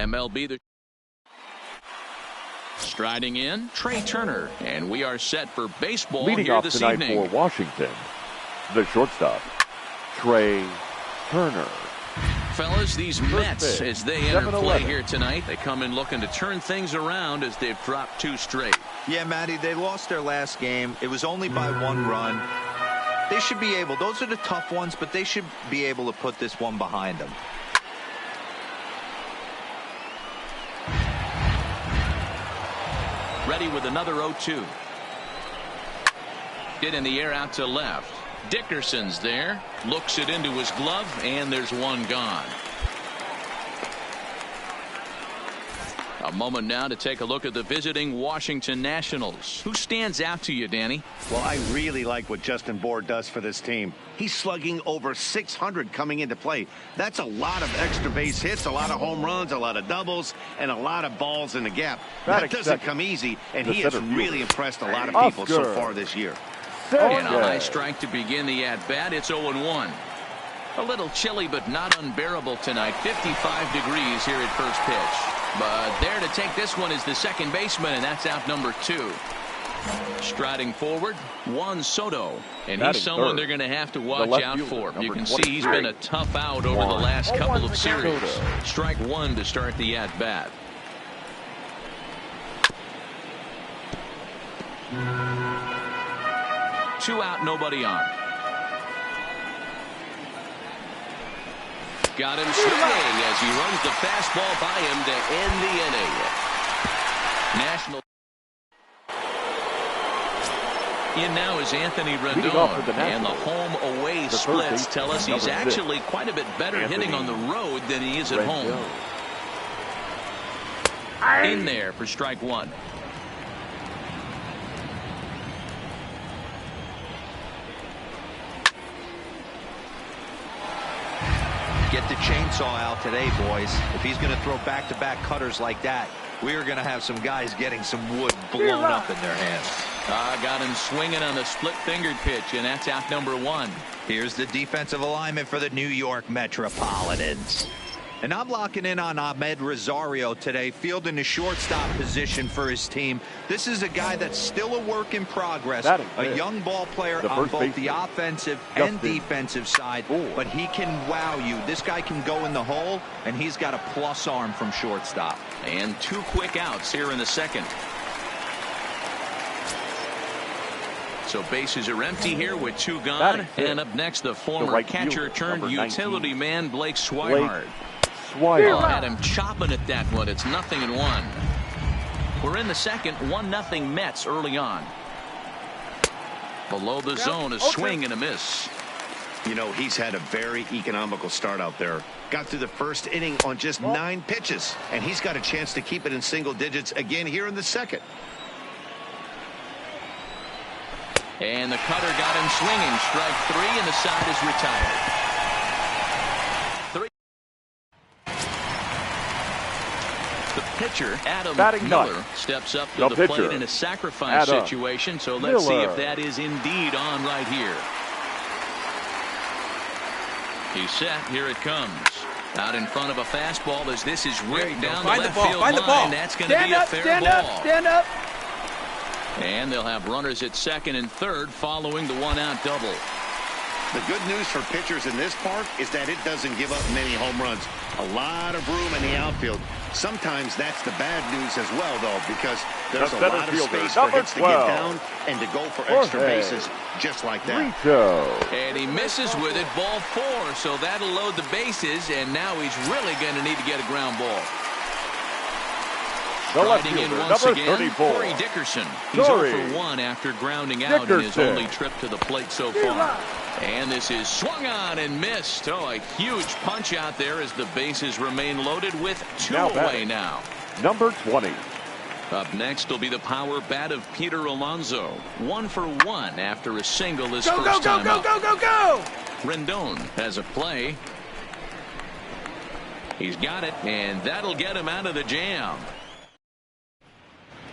MLB. Striding in, Trey Turner, and we are set for baseball Leading here off this tonight evening. for Washington, the shortstop, Trey Turner. Fellas, these Mets, as they enter play here tonight, they come in looking to turn things around as they've dropped 2 straight. Yeah, Matty, they lost their last game. It was only by 1 run. They should be able, those are the tough ones, but they should be able to put this one behind them. Ready with another 0-2. Get in the air out to left. Dickerson's there, looks it into his glove, and there's 1 gone. A moment now to take a look at the visiting Washington Nationals. Who stands out to you, Danny? Well, I really like what Justin Bour does for this team. He's slugging over 600 coming into play. That's a lot of extra base hits, a lot of home runs, a lot of doubles, and a lot of balls in the gap. That doesn't come easy, and he has really impressed a lot of people so far this year. And a high strike to begin the at-bat. It's 0-1. A little chilly, but not unbearable tonight. 55 degrees here at first pitch. But there to take this one is the second baseman, and that's out number 2. Striding forward, Juan Soto. And he's someone they're going to have to watch out for. You can see he's been a tough out over the last couple of series. Strike 1 to start the at-bat. Two out, nobody on. Got him swinging as he runs the fastball by him to end the inning. National. In now is Anthony Rendon, and the home-away splits tell us he's actually quite a bit better hitting on the road than he is at home. In there for strike 1. Get the chainsaw out today, boys. If he's going to throw back-to-back cutters like that, we are going to have some guys getting some wood blown up in their hands. Got him swinging on the split-fingered pitch, and that's out number 1. Here's the defensive alignment for the New York Metropolitans. And I'm locking in on Ahmed Rosario today, fielding the shortstop position for his team. This is a guy that's still a work in progress, a young ball player on both the offensive and defensive side, but he can wow you. This guy can go in the hole, and he's got a plus arm from shortstop. And 2 quick outs here in the second. So bases are empty here with 2 gone. And up next, the former catcher turned utility man, Blake Swihart. Had him chopping at that one. It's 0-1. We're in the second. 1-0 Mets early on. Below the zone, a swing and a miss. You know, he's had a very economical start out there. Got through the first inning on just 9 pitches, and he's got a chance to keep it in single digits again here in the second. And the cutter got him swinging. Strike 3, and the side is retired. The pitcher, Adam Miller, steps up to the plate in a sacrifice situation. So let's see if that is indeed on right here. He's set. Here it comes. Out in front of a fastball as this is ripped down the left field line. That's going to be a fair ball. Stand up. And they'll have runners at second and third following the 1-out double. The good news for pitchers in this park is that it doesn't give up many home runs. A lot of room in the outfield. Sometimes that's the bad news as well, though, because there's a lot of space for hits to get down and to go for extra bases just like that. And he misses with it, ball 4, so that'll load the bases, and now he's really going to need to get a ground ball. Striding in once again, Corey Dickerson. He's 0 for 1 after grounding out in his only trip to the plate so far. And this is swung on and missed. Oh, a huge punch out there as the bases remain loaded with 2 away now. Number 20. Up next will be the power bat of Peter Alonso. 1 for 1 after a single his first time up. Go! Rendon has a play. He's got it, and that'll get him out of the jam.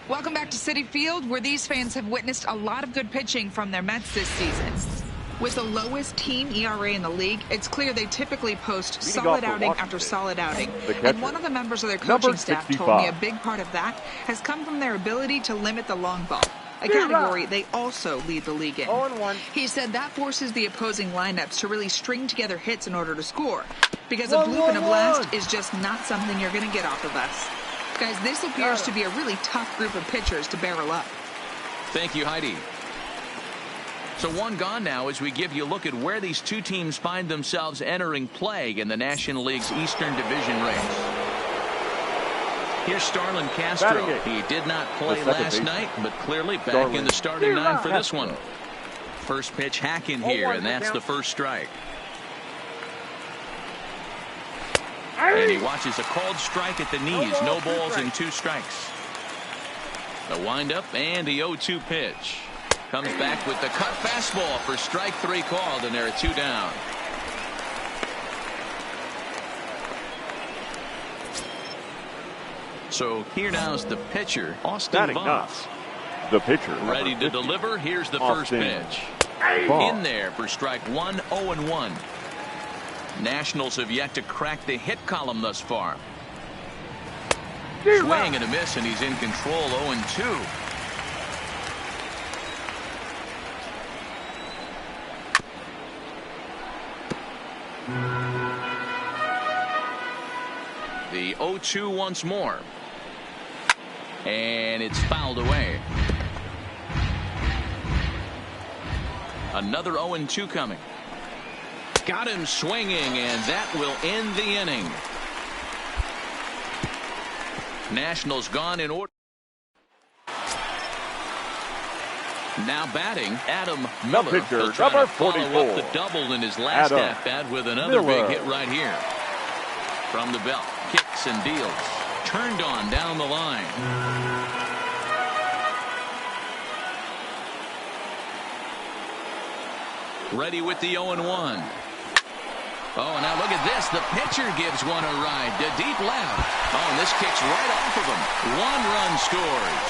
Welcome back to Citi Field, where these fans have witnessed a lot of good pitching from their Mets this season. With the lowest team ERA in the league, it's clear they typically post solid outing after solid outing. And one of the members of their coaching staff told me a big part of that has come from their ability to limit the long ball, a category they also lead the league in. He said that forces the opposing lineups to really string together hits in order to score, because a bloop and a blast is just not something you're going to get off of us. Guys, this appears to be a really tough group of pitchers to barrel up. Thank you, Heidi. So one gone now as we give you a look at where these two teams find themselves entering play in the National League's Eastern Division race. Here's Starlin Castro. He did not play last night, but clearly back in the starting nine for this one. First pitch hack in here, and that's the first strike. And he watches a called strike at the knees. No balls and 2 strikes. The windup and the 0-2 pitch. Comes back with the cut fastball for strike 3 called, and there are 2 down. So here now's the pitcher, Austin Voth. The pitcher. Ready to deliver. Here's the first pitch. In there for strike 1, 0-1. Nationals have yet to crack the hit column thus far. Swing and a miss, and he's in control, 0-2. The 0-2 once more. And it's fouled away. Another 0-2 coming. Got him swinging, and that will end the inning. Nationals gone in order. Now batting, Adam Miller. Pitcher, try number to follow 44. up the double in his last at-bat with another big hit right here. From the belt, kicks and deals. Turned on down the line. Ready with the 0-1. Oh, now look at this. The pitcher gives one a ride to deep left. Oh, and this kicks right off of him. 1 run scores.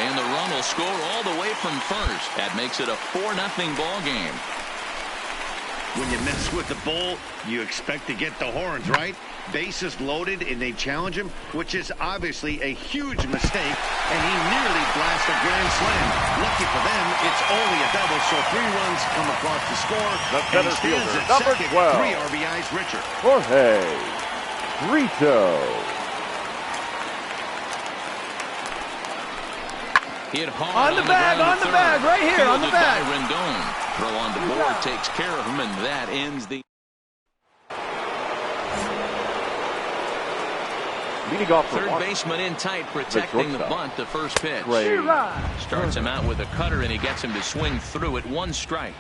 And the run will score all the way from first. That makes it a 4-0 ball game. When you mess with the bull, you expect to get the horns, right? Bases loaded, and they challenge him, which is obviously a huge mistake, and he nearly blasts a grand slam. Lucky for them, it's only a double, so 3 runs come across the score. The and center he stands fielder, at number second, 12. 3 RBIs richer. Jorge Brito. Hit hard on the bag, right here, on the bag. Rendon. Throw on the board, takes care of him, and that ends the. Leading off for Third baseman in tight, protecting the bunt. The first pitch starts him out with a cutter, and he gets him to swing through it. 1 strike.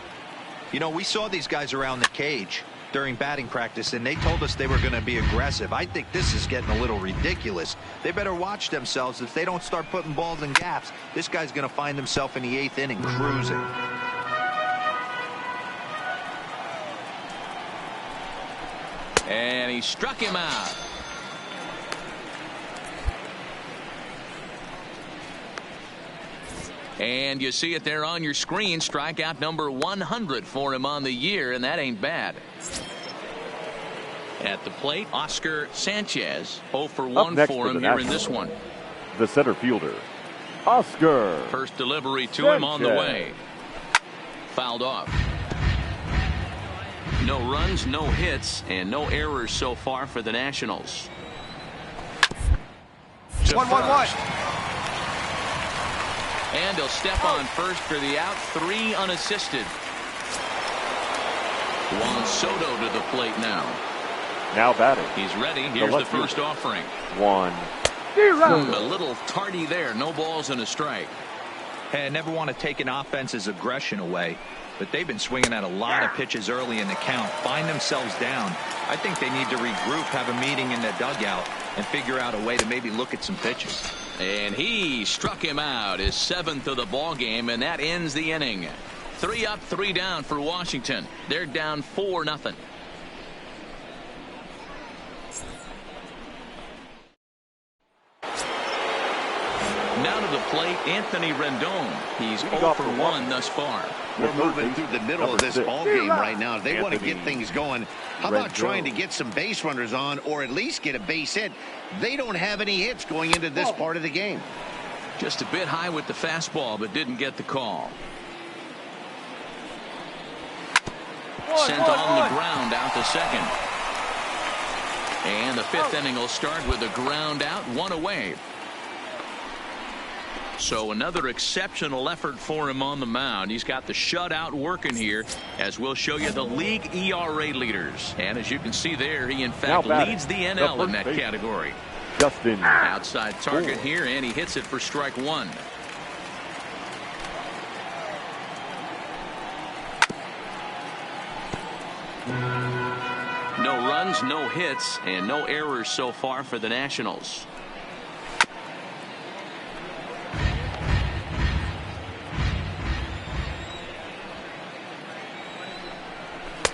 You know, we saw these guys around the cage during batting practice, and they told us they were going to be aggressive. I think this is getting a little ridiculous. They better watch themselves. If they don't start putting balls in gaps, this guy's going to find himself in the 8th inning cruising. And he struck him out. And you see it there on your screen. Strikeout number 100 for him on the year, and that ain't bad. At the plate, Oscar Sanchez. 0 for 1 for him here in this one. The center fielder, Oscar. First delivery to him on the way. Fouled off. No runs, no hits, and no errors so far for the Nationals. 1-1-1. And he'll step on first for the out. 3 unassisted. Juan Soto to the plate now. Now batting. He's ready. Here's the first offering. 1. A little tardy there. No balls and a strike. Hey, I never want to take an offense's aggression away, but they've been swinging at a lot of pitches early in the count. Find themselves down. I think they need to regroup, have a meeting in the dugout, and figure out a way to maybe look at some pitches. And he struck him out, his 7th of the ball game, and that ends the inning. 3 up, 3 down for Washington. They're down 4-0. Now to the plate, Anthony Rendon. He's 0 for 1 thus far. We're moving through the middle of this ball game right now. They want to get things going. How about trying to get some base runners on, or at least get a base hit? They don't have any hits going into this part of the game. Just a bit high with the fastball, but didn't get the call. Sent on the ground out to second. And the 5th inning will start with a ground out, 1 away. So another exceptional effort for him on the mound. He's got the shutout working here, as we'll show you the league ERA leaders. And as you can see there, he in fact leads the NL in that category. Justin. Outside target here, and he hits it for strike 1. No runs, no hits, and no errors so far for the Nationals.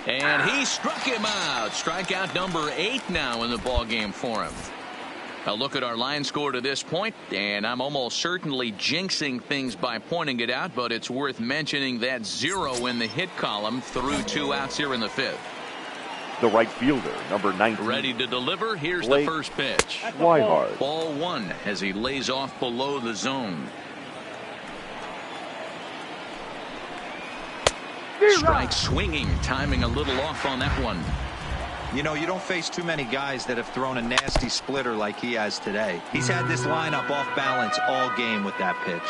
And he struck him out. Strikeout number 8 now in the ball game for him. A look at our line score to this point, and I'm almost certainly jinxing things by pointing it out, but it's worth mentioning that 0 in the hit column through 2 outs here in the 5th. The right fielder, number 19. Ready to deliver. Here's the first pitch. Swihart. Ball 1 as he lays off below the zone. Strike swinging, timing a little off on that one. You know, you don't face too many guys that have thrown a nasty splitter like he has today. He's had this lineup off balance all game with that pitch.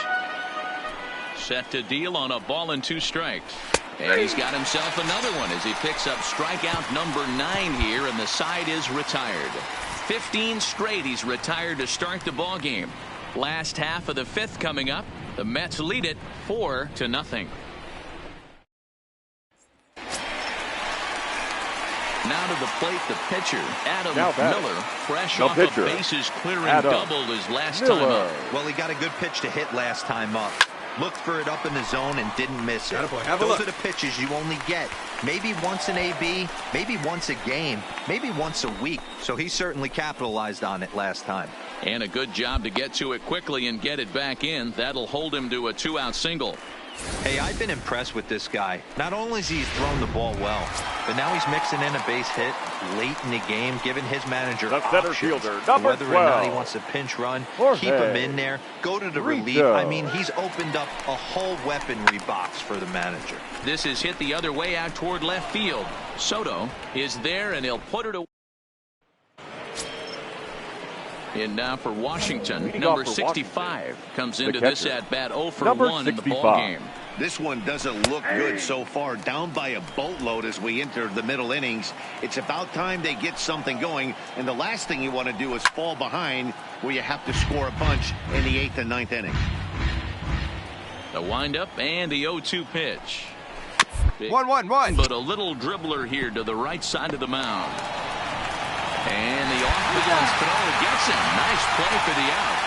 Set to deal on a ball and 2 strikes. And he's got himself another one as he picks up strikeout number 9 here, and the side is retired. 15 straight he's retired to start the ball game. Last half of the 5th coming up. The Mets lead it 4-0. Now to the plate, the pitcher, Adam Miller, fresh off a bases clearing double his last time up. Well, he got a good pitch to hit last time up. Looked for it up in the zone and didn't miss it. Those are the pitches you only get maybe once in AB, maybe once a game, maybe once a week. So he certainly capitalized on it last time. And a good job to get to it quickly and get it back in. That'll hold him to a 2-out single. Hey, I've been impressed with this guy. Not only has he thrown the ball well, but now he's mixing in a base hit late in the game, giving his manager options, whether or not he wants to pinch run, keep him in there, go to the relief. I mean, he's opened up a whole weaponry box for the manager. This is hit the other way out toward left field. Soto is there, and he'll put it away. And now for Washington, number 65 comes into this at-bat 0 for 1 in the ball game. This one doesn't look good so far. Down by a boatload as we enter the middle innings. It's about time they get something going, and the last thing you want to do is fall behind where you have to score a bunch in the 8th and 9th inning. The windup and the 0-2 pitch. 1-1-1. But a little dribbler here to the right side of the mound. And the off-balance throw gets him. Nice play for the out.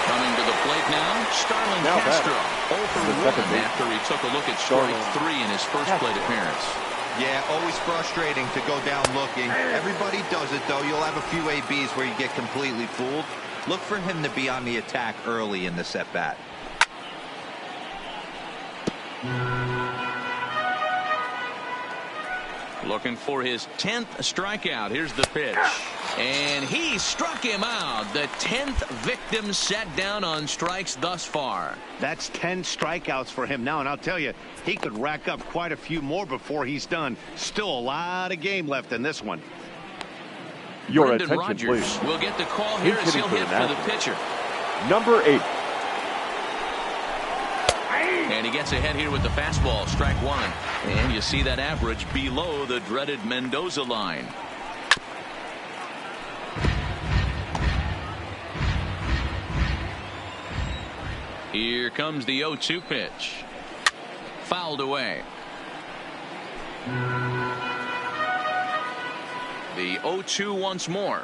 Coming to the plate now, Starlin Castro. 0 for 1 after he took a look at strike 3 in his first plate appearance. Yeah, always frustrating to go down looking. Everybody does it, though. You'll have a few ABs where you get completely fooled. Look for him to be on the attack early in the at-bat. Looking for his 10th strikeout. Here's the pitch. And he struck him out. The 10th victim set down on strikes thus far. That's 10 strikeouts for him now, and I'll tell you, he could rack up quite a few more before he's done. Still a lot of game left in this one. Your Brendan attention, Rodgers please. will get the call here as he'll hit for the pitcher. Number 8. And he gets ahead here with the fastball, strike 1. And you see that average below the dreaded Mendoza line. Here comes the 0-2 pitch. Fouled away. The 0-2 once more.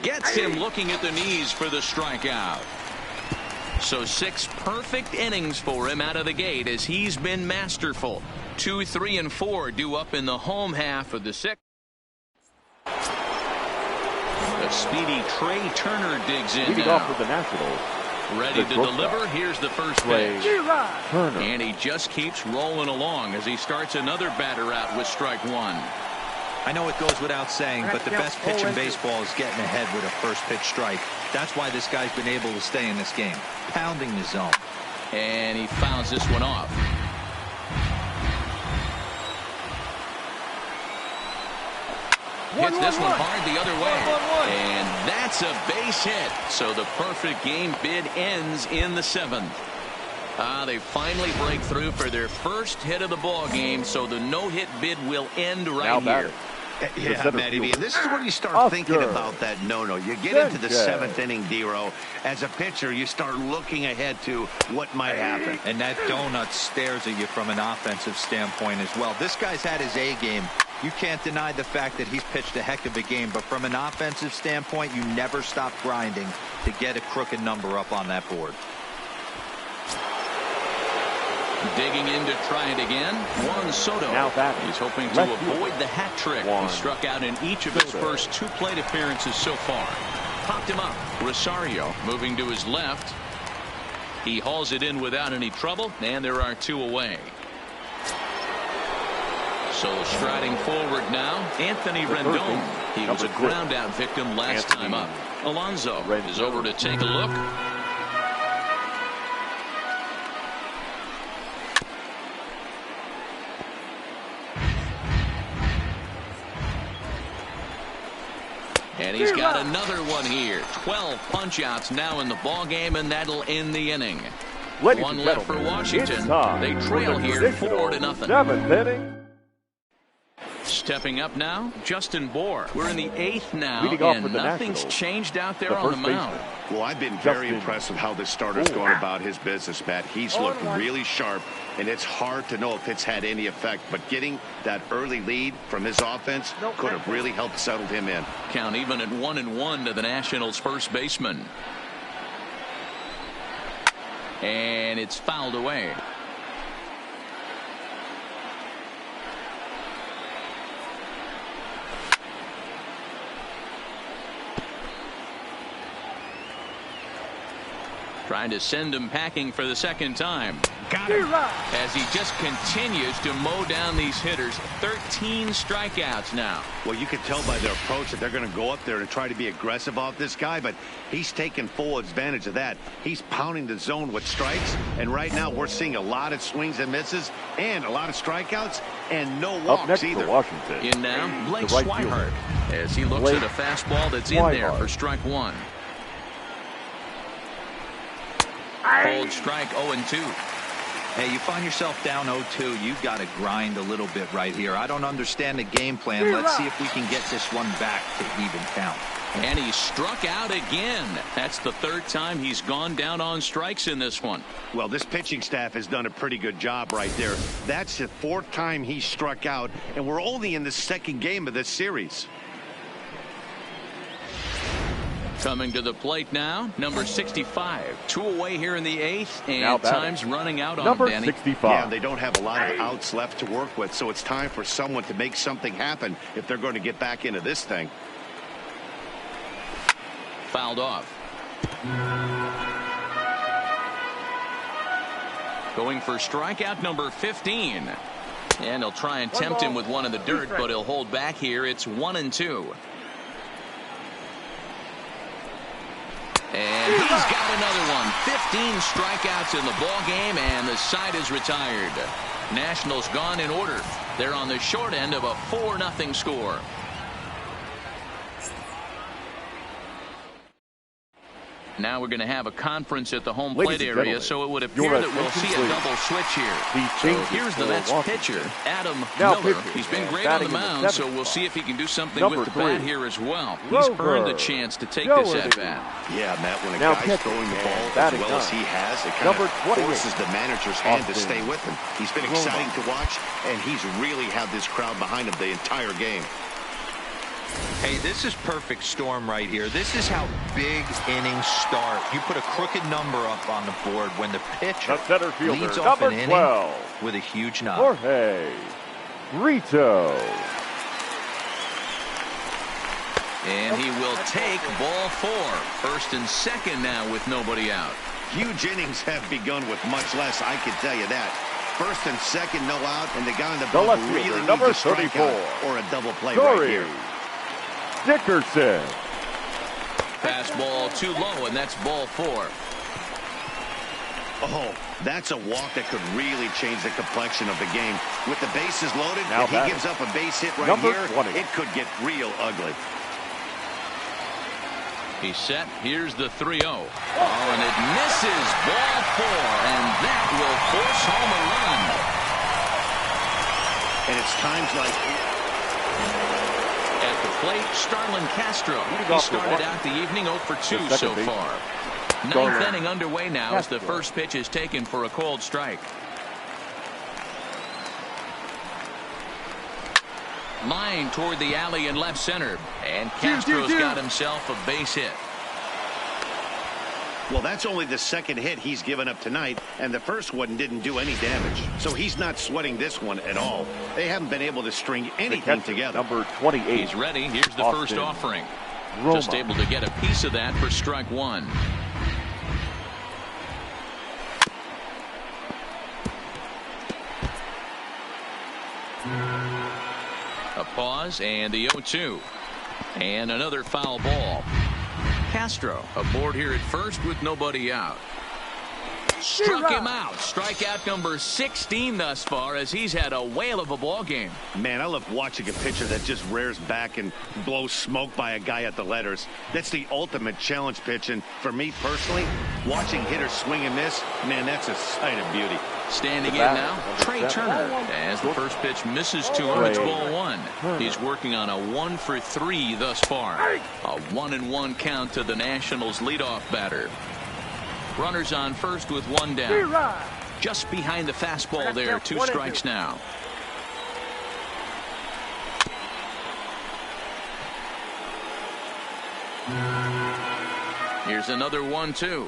Gets him looking at the knees for the strikeout. So 6 perfect innings for him out of the gate as he's been masterful. 2, 3, and 4 due up in the home half of the 6th. The speedy Trey Turner digs in Leading now. off for the Nationals. Ready to deliver. Here's the first Trey pitch. Turner. And he just keeps rolling along as he starts another batter out with strike one. I know it goes without saying, but the best pitch in baseball is getting ahead with a first pitch strike. That's why this guy's been able to stay in this game, pounding the zone. And he fouls this one off. Hits this one hard the other way. And that's a base hit. So the perfect game bid ends in the 7th. They finally break through for their first hit of the ball game, so the no-hit bid will end right here. Yeah, Matty, this is where you start thinking about that no-no. You get into the 7th inning, D-Row. As a pitcher, you start looking ahead to what might happen. And that donut stares at you from an offensive standpoint as well. This guy's had his A game. You can't deny the fact that he's pitched a heck of a game, but from an offensive standpoint, you never stop grinding to get a crooked number up on that board. Digging in to try it again. Juan Soto. Now back. He's hoping to avoid the hat trick. He struck out in each of his first 2 plate appearances so far. Popped him up. Rosario moving to his left. He hauls it in without any trouble, and there are 2 away. So striding forward now, Anthony Rendon. He was a ground out victim last time up. Alonso is over to take a look. And he's got another one here. 12 punch-outs now in the ball game, and that'll end the inning. One left for Washington. They trail here 4-0. 7th inning. Stepping up now, Justin Bour. We're in the 8th now, and nothing's changed out there on the mound. Well, I've been very impressed with how this starter's going about his business, Matt. He's looked really sharp, and it's hard to know if it's had any effect. But getting that early lead from his offense could have really helped settle him in. Count even at 1-1 to the Nationals' first baseman. And it's fouled away. Trying to send him packing for the second time. Got him. As he just continues to mow down these hitters. 13 strikeouts now. Well, you can tell by their approach that they're going to go up there and try to be aggressive off this guy, but he's taking full advantage of that. He's pounding the zone with strikes, and right now we're seeing a lot of swings and misses and a lot of strikeouts and no walks Up next either. for Washington. In now, Blake right Swihart as he looks at a fastball that's in there for strike one. Cold strike 0-2. Hey, you find yourself down 0-2, you've got to grind a little bit right here. I don't understand the game plan. Let's see if we can get this one back to even count. And he struck out again. That's the 3rd time he's gone down on strikes in this one. Well, this pitching staff has done a pretty good job right there. That's the 4th time he struck out, and we're only in the 2nd game of this series. Coming to the plate now, number 65. 2 away here in the 8th, and time's running out on number Danny. 65. Yeah, they don't have a lot of outs left to work with, so it's time for someone to make something happen if they're going to get back into this thing. Fouled off. Going for strikeout number 15. And he'll try and tempt him with one in the dirt, but he'll hold back here. It's 1-2. And he's got another one. 15 strikeouts in the ball game, and the side is retired. Nationals gone in order. They're on the short end of a 4-0 score. Now we're going to have a conference at the home plate area, so it would appear that we'll see a double switch here. So here's the Mets pitcher, Adam Miller. He's been great on the mound, so we'll see if he can do something with the bat here as well. He's earned the chance to take this at bat. Yeah, Matt, when a guy's throwing the ball as well as he has, it kind of forces the manager's hand to stay with him. He's been exciting to watch, and he's really had this crowd behind him the entire game. Hey, this is perfect storm right here. This is how big innings start. You put a crooked number up on the board when the pitcher leads off an inning with a huge knock. Jorge Brito. And he will take ball 4. First and second now with nobody out. Huge innings have begun with much less, I can tell you that. First and second, no out, and the guy on the ball really needs a strikeout or a double play right here. Dickerson. Fastball too low, and that's ball 4. Oh, that's a walk that could really change the complexion of the game. With the bases loaded, now if he gives up a base hit right here, 20. it could get real ugly. He's set. Here's the 3-0. Oh, and it misses. Ball 4, and that will force home a run. And it's times like... At the plate, Starlin Castro. He started out the evening 0 for 2 so far. Ninth inning underway now as the first pitch is taken for a called strike. Line toward the alley in left center. And Castro's got himself a base hit. Well, that's only the second hit he's given up tonight, and the first one didn't do any damage. So he's not sweating this one at all. They haven't been able to string anything together. Number 28. He's ready. Here's the first offering. Just able to get a piece of that for strike 1. A pause and the 0-2. And another foul ball. Castro aboard here at first with nobody out. Struck him out. Strikeout number 16 thus far as he's had a whale of a ball game. Man, I love watching a pitcher that just rears back and blows smoke by a guy at the letters. That's the ultimate challenge pitch. And for me personally, watching hitters swing and miss, man, that's a sight of beauty. Standing in now, Trey Turner. As the first pitch misses to him, it's ball 1. He's working on a 1 for 3 thus far. A 1-1 count to the Nationals' leadoff batter. Runners on first with 1 down. Just behind the fastball there. 2 strikes now. Here's another 1-2.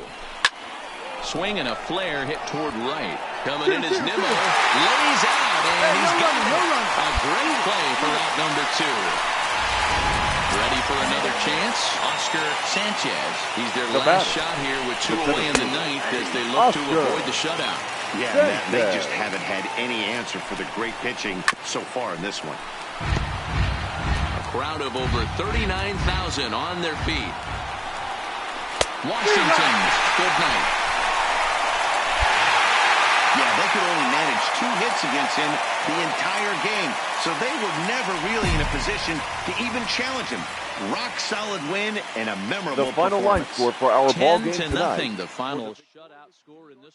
Swing and a flare hit toward right. Coming in is Nimmo. Lays out, and he's got it. A great play for out number 2. Ready for another chance? Oscar Sanchez. He's their last shot here with 2 away in the ninth as they look to avoid the shutout. Yeah, they just haven't had any answer for the great pitching so far in this one. A crowd of over 39,000 on their feet. Washington, good night. Yeah, they could only manage 2 hits against him the entire game, so they were never really in a position to even challenge him. Rock solid win and a memorable The final line performance. score for our ball game 10-0, tonight. the final shutout score in this.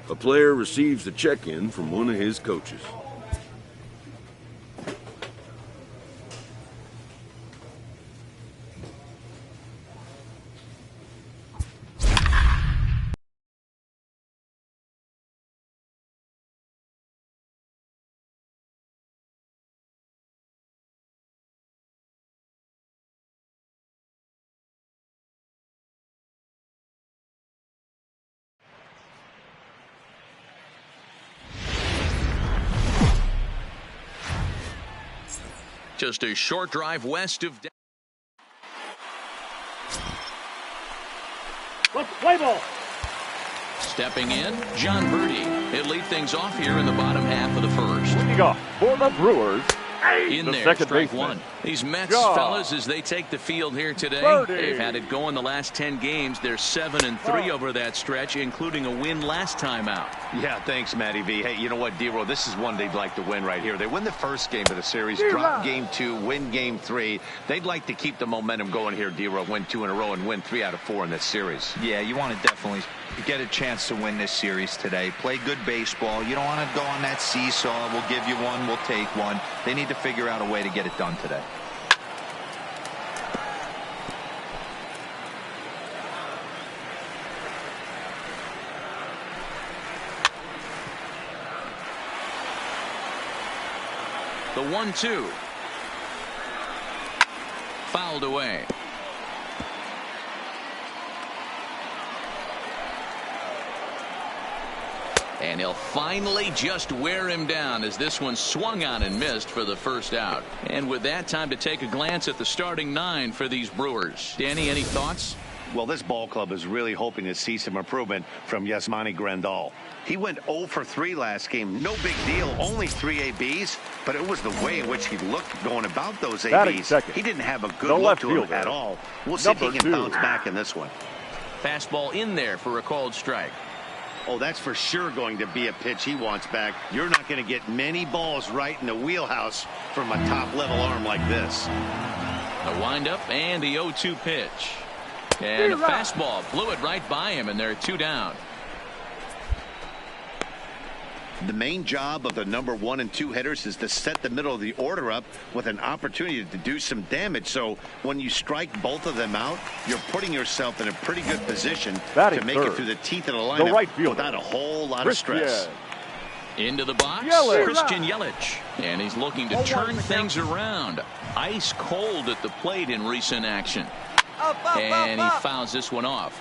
A player receives a check-in from one of his coaches. Just a short drive west of Let's play ball. Stepping in, John Birdie. He'll lead things off here in the bottom half of the first. Leading off for the Brewers. In there, strike one. These Mets, fellas, as they take the field here today, they've had it going the last 10 games. They're 7-3 over that stretch, including a win last time out. Yeah, thanks, Matty V. Hey, you know what, D-Roll? This is one they'd like to win right here. They win the first game of the series, drop game 2, win game 3. They'd like to keep the momentum going here, D-Roll, win 2 in a row and win 3 out of 4 in this series. Yeah, you want to definitely get a chance to win this series today. Play good baseball. You don't want to go on that seesaw. We'll give you one, we'll take one. They need to figure out a way to get it done today. The 1-2. Fouled away. And he'll finally just wear him down as this one swung on and missed for the first out. And with that, time to take a glance at the starting 9 for these Brewers. Danny, any thoughts? Well, this ball club is really hoping to see some improvement from Yasmani Grandal. He went 0 for 3 last game. No big deal, only 3 ABs, but it was the way in which he looked going about those ABs. He didn't have a good look to him at all. We'll see if he can bounce back in this one. Fastball in there for a called strike. Oh, that's for sure going to be a pitch he wants back. You're not going to get many balls right in the wheelhouse from a top-level arm like this. The windup and the 0-2 pitch. And a fastball blew it right by him, and they're 2 down. The main job of the number 1 and 2 hitters is to set the middle of the order up with an opportunity to do some damage. So when you strike both of them out, you're putting yourself in a pretty good position to make it through the teeth of the lineup without a whole lot of stress. Into the box, Christian Yelich. And he's looking to turn things around. Ice cold at the plate in recent action. And he fouls this one off.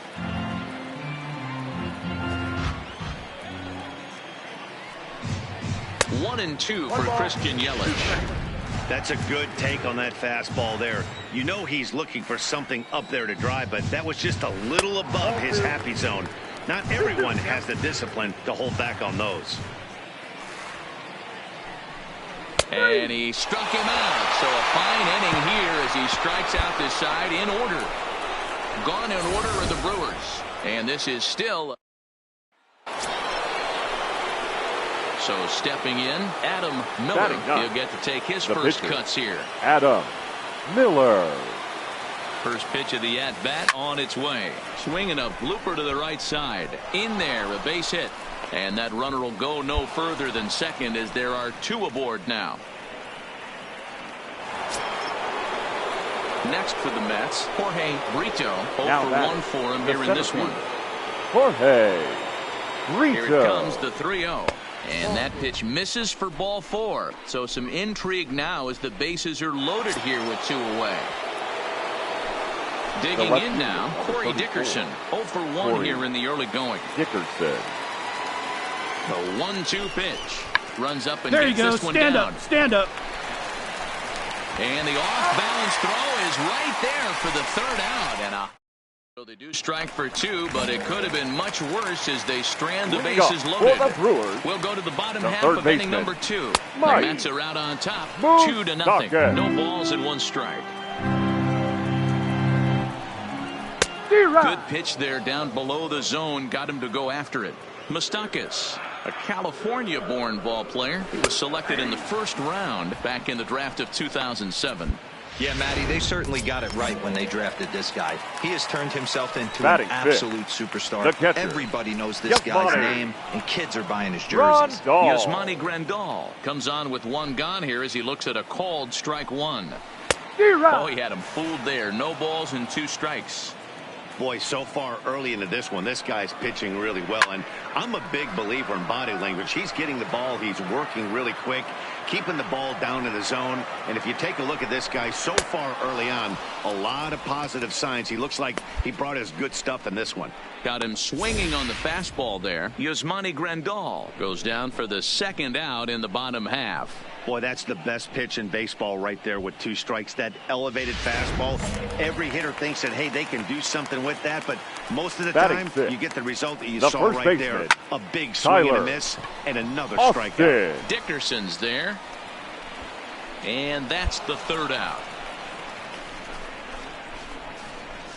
One and 2 for Christian Yelich. That's a good take on that fastball there. You know he's looking for something up there to drive, but that was just a little above his happy zone. Not everyone has the discipline to hold back on those. And he struck him out. So a fine inning here as he strikes out this side in order. Gone in order are the Brewers. And this is still... So stepping in, Adam Miller. He'll get to take his first cuts here. Adam Miller. First pitch of the at-bat on its way. Swinging a blooper to the right side. In there, a base hit. And that runner will go no further than second as there are 2 aboard now. Next for the Mets, Jorge Brito. 0 for 1 for him here in this one. Jorge Brito. Here it comes, the 3-0. And that pitch misses for ball 4. So some intrigue now as the bases are loaded here with 2 away. Digging in now, Corey Dickerson. 0 for 1 here in the early going. Dickerson. The 1-2 pitch. Runs up and there gets you go. this one Stand down. up. Stand up. And the off-balance throw is right there for the 3rd out. And so they do strike for 2, but it could have been much worse as they strand the bases loaded. We'll go to the bottom half of inning number 2. The Mets are out on top, 2-0. No balls and 1 strike. Good pitch there down below the zone. Got him to go after it. Moustakas, a California-born ball player. He was selected in the 1st round back in the draft of 2007. Yeah, Matty, they certainly got it right when they drafted this guy. He has turned himself into an absolute superstar. Everybody knows this guy's name, and kids are buying his jerseys. Yasmani Grandal comes on with 1 gone here as he looks at a called strike 1. Oh, he had him fooled there. No balls and 2 strikes. Boy, so far early into this one, this guy's pitching really well. And I'm a big believer in body language. He's getting the ball. He's working really quick, keeping the ball down in the zone. And if you take a look at this guy so far early on, a lot of positive signs. He looks like he brought his good stuff in this one. Got him swinging on the fastball there. Yasmani Grandal goes down for the 2nd out in the bottom half. Boy, that's the best pitch in baseball right there with 2 strikes. That elevated fastball. Every hitter thinks that, hey, they can do something with that, but most of the time, you get the result that you saw right there. A big swing and a miss, and another strikeout. Dickerson's there. And that's the 3rd out.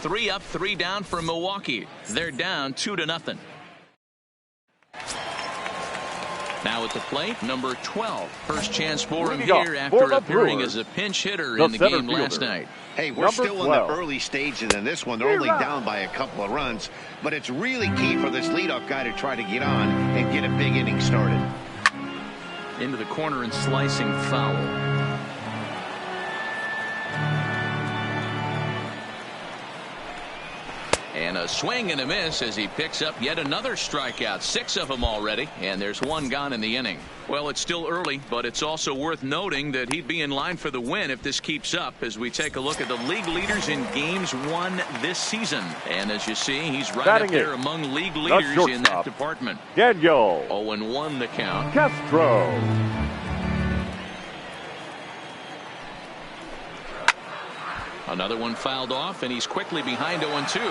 3 up, 3 down for Milwaukee. They're down 2-0. Now at the plate, number 12. First chance for him here after appearing as a pinch hitter in the game last night. Hey, we're still in the early stages in this one. They're only down by a couple of runs, but it's really key for this leadoff guy to try to get on and get a big inning started. Into the corner and slicing foul. And a swing and a miss as he picks up yet another strikeout. 6 of them already, and there's 1 gone in the inning. Well, it's still early, but it's also worth noting that he'd be in line for the win if this keeps up as we take a look at the league leaders in games won this season. And as you see, he's right up there among league leaders in that department. Daniel. 0-1 the count. Castro. Another one fouled off, and he's quickly behind 0-2.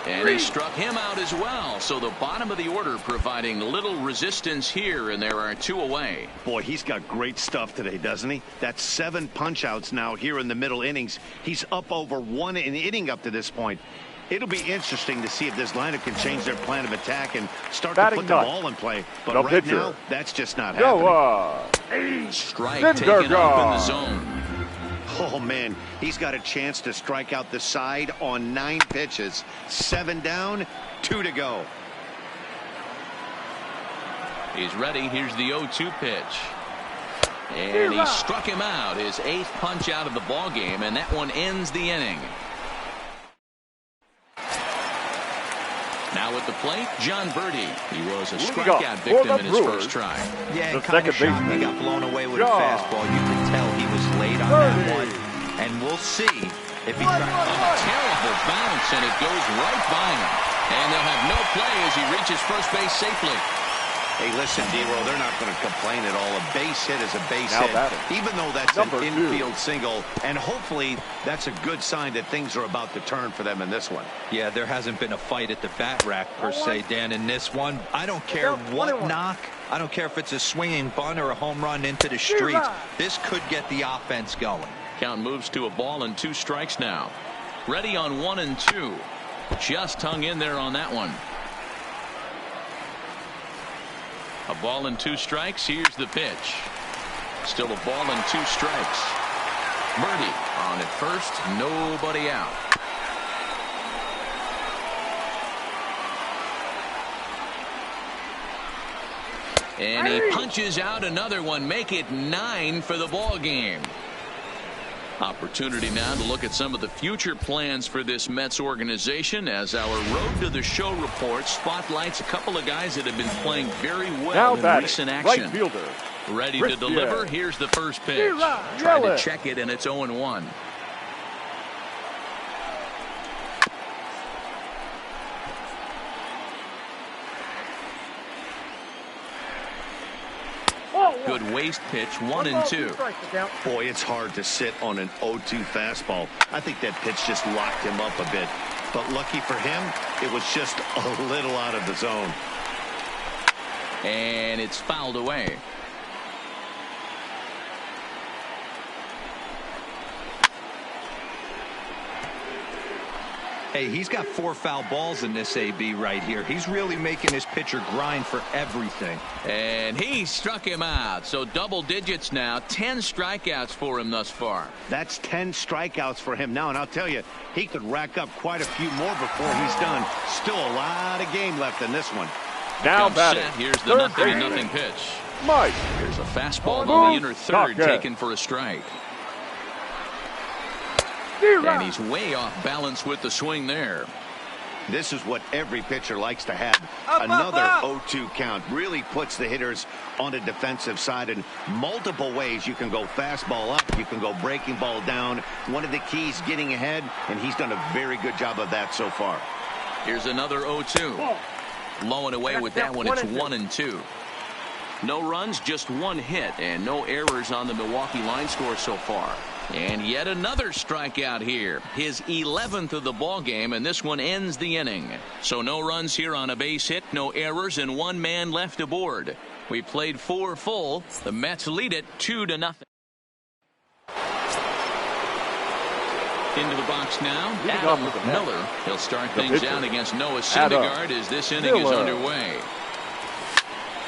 And he struck him out as well. So the bottom of the order providing little resistance here, and there are 2 away. Boy, he's got great stuff today, doesn't he? That's 7 punch-outs now here in the middle innings. He's up over 1 inning up to this point. It'll be interesting to see if this lineup can change their plan of attack and start to put the ball in play. But right now, that's just not happening. Strike taken up in the zone. Oh, man, he's got a chance to strike out the side on 9 pitches. 7 down, 2 to go. He's ready. Here's the 0-2 pitch. And he struck him out. His 8th punch out of the ball game, and that one ends the inning. Now at the plate, John Birdie. He was a strikeout victim in his first try. Yeah, kind of shocked he got blown away with a fastball. You could tell he was late on that one. And we'll see if he tries. A terrible bounce, and it goes right by him. And they'll have no play as he reaches first base safely. Hey, listen, D-Roll, they're not going to complain at all. A base hit is a base hit, even though that's an infield single. And hopefully that's a good sign that things are about to turn for them in this one. Yeah, there hasn't been a fight at the bat rack, per se, Dan, in this one. I don't care what knock. I don't care if it's a swinging bunt or a home run into the streets. This could get the offense going. Count moves to a ball and 2 strikes now. Ready on 1-2. Just hung in there on that one. A ball and 2 strikes. Here's the pitch. Still a ball and 2 strikes. Birdie on at first. Nobody out. And he punches out another one. Make it 9 for the ball game. Opportunity now to look at some of the future plans for this Mets organization as our Road to the Show report spotlights a couple of guys that have been playing very well in recent action. Right fielder. Ready to deliver. Here's the first pitch. Trying to check it, and it's 0-1. Good waist pitch, 1-2. Boy, it's hard to sit on an 0-2 fastball. I think that pitch just locked him up a bit. But lucky for him, it was just a little out of the zone. And it's fouled away. Hey, he's got 4 foul balls in this AB right here. He's really making his pitcher grind for everything. And he struck him out. So double digits now. 10 strikeouts for him thus far. That's 10 strikeouts for him now. And I'll tell you, he could rack up quite a few more before he's done. Still a lot of game left in this one. Now batting. Here's the 0-0 pitch. Mike. Here's a fastball on the inner third taken for a strike. And he's way off balance with the swing there. This is what every pitcher likes to have. Another 0-2 count really puts the hitters on the defensive side in multiple ways. You can go fastball up. You can go breaking ball down. One of the keys, getting ahead, and he's done a very good job of that so far. Here's another 0-2. Low and away with that one. It's 1-2. No runs, just one hit, and no errors on the Milwaukee line score so far. And yet another strikeout here. His 11th of the ball game, and this one ends the inning. So no runs here on a base hit, no errors, and one man left aboard. We played 4 full. The Mets lead it 2-0. Into the box now, Adam Miller. He'll start things out against Noah Syndergaard as this inning is underway.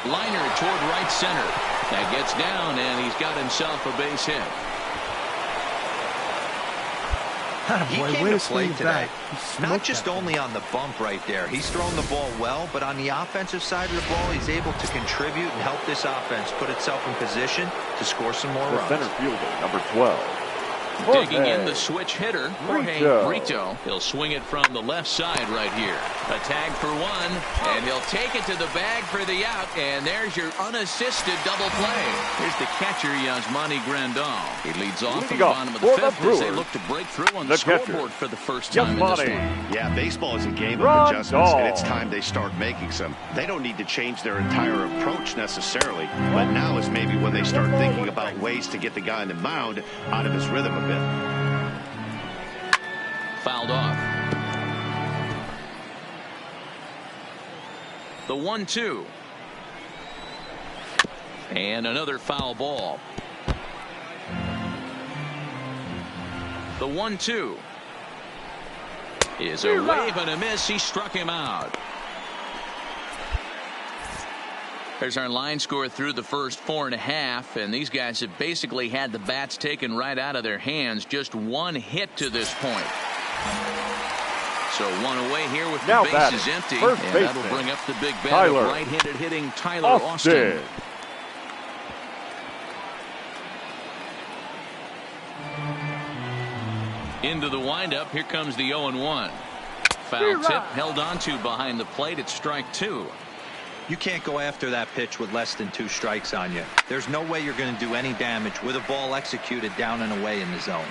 Liner toward right center. That gets down, and he's got himself a base hit. He came to play today, not just only on the bump right there. He's thrown the ball well, but on the offensive side of the ball, he's able to contribute and help this offense put itself in position to score some more runs. Center fielder, number 12. Digging in the switch hitter, Jorge Brito. He'll swing it from the left side right here. A tag for one, and he'll take it to the bag for the out, and there's your unassisted double play. Here's the catcher, Yasmani Grandal. He leads off from the bottom of the fifth as they look to break through on the scoreboard for the first time in this one. Yeah, baseball is a game of adjustments, and it's time they start making some. They don't need to change their entire approach necessarily, but now is maybe when they start thinking about ways to get the guy on the mound out of his rhythm a bit. Fouled off. The 1-2. And another foul ball. The 1-2 is a wave and a miss. He struck him out. There's our line score through the first 4.5, and these guys have basically had the bats taken right out of their hands. Just one hit to this point. So one away here with the bases empty, and that'll bring up the big bat of right-handed hitting Tyler Austin. Into the windup, here comes the 0-1. Foul tip held onto behind the plate. It's strike 2. You can't go after that pitch with less than 2 strikes on you. There's no way you're going to do any damage with a ball executed down and away in the zone.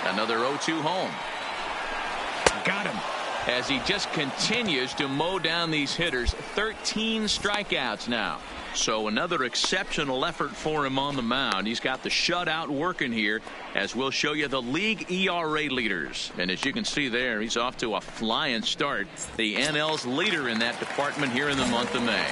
Another 0-2 home. Got him. As he just continues to mow down these hitters. 13 strikeouts now. So another exceptional effort for him on the mound. He's got the shutout working here, as we'll show you the league ERA leaders. And as you can see there, he's off to a flying start. The NL's leader in that department here in the month of May.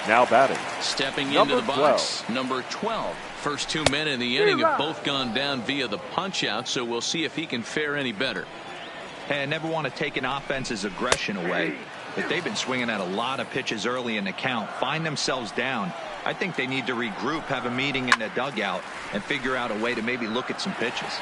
Now batting. Stepping into the box, number 12. First 2 men in the inning have both gone down via the punch out, so we'll see if he can fare any better. And I never want to take an offense's aggression away. If they've been swinging at a lot of pitches early in the count, find themselves down, I think they need to regroup, have a meeting in the dugout, and figure out a way to maybe look at some pitches.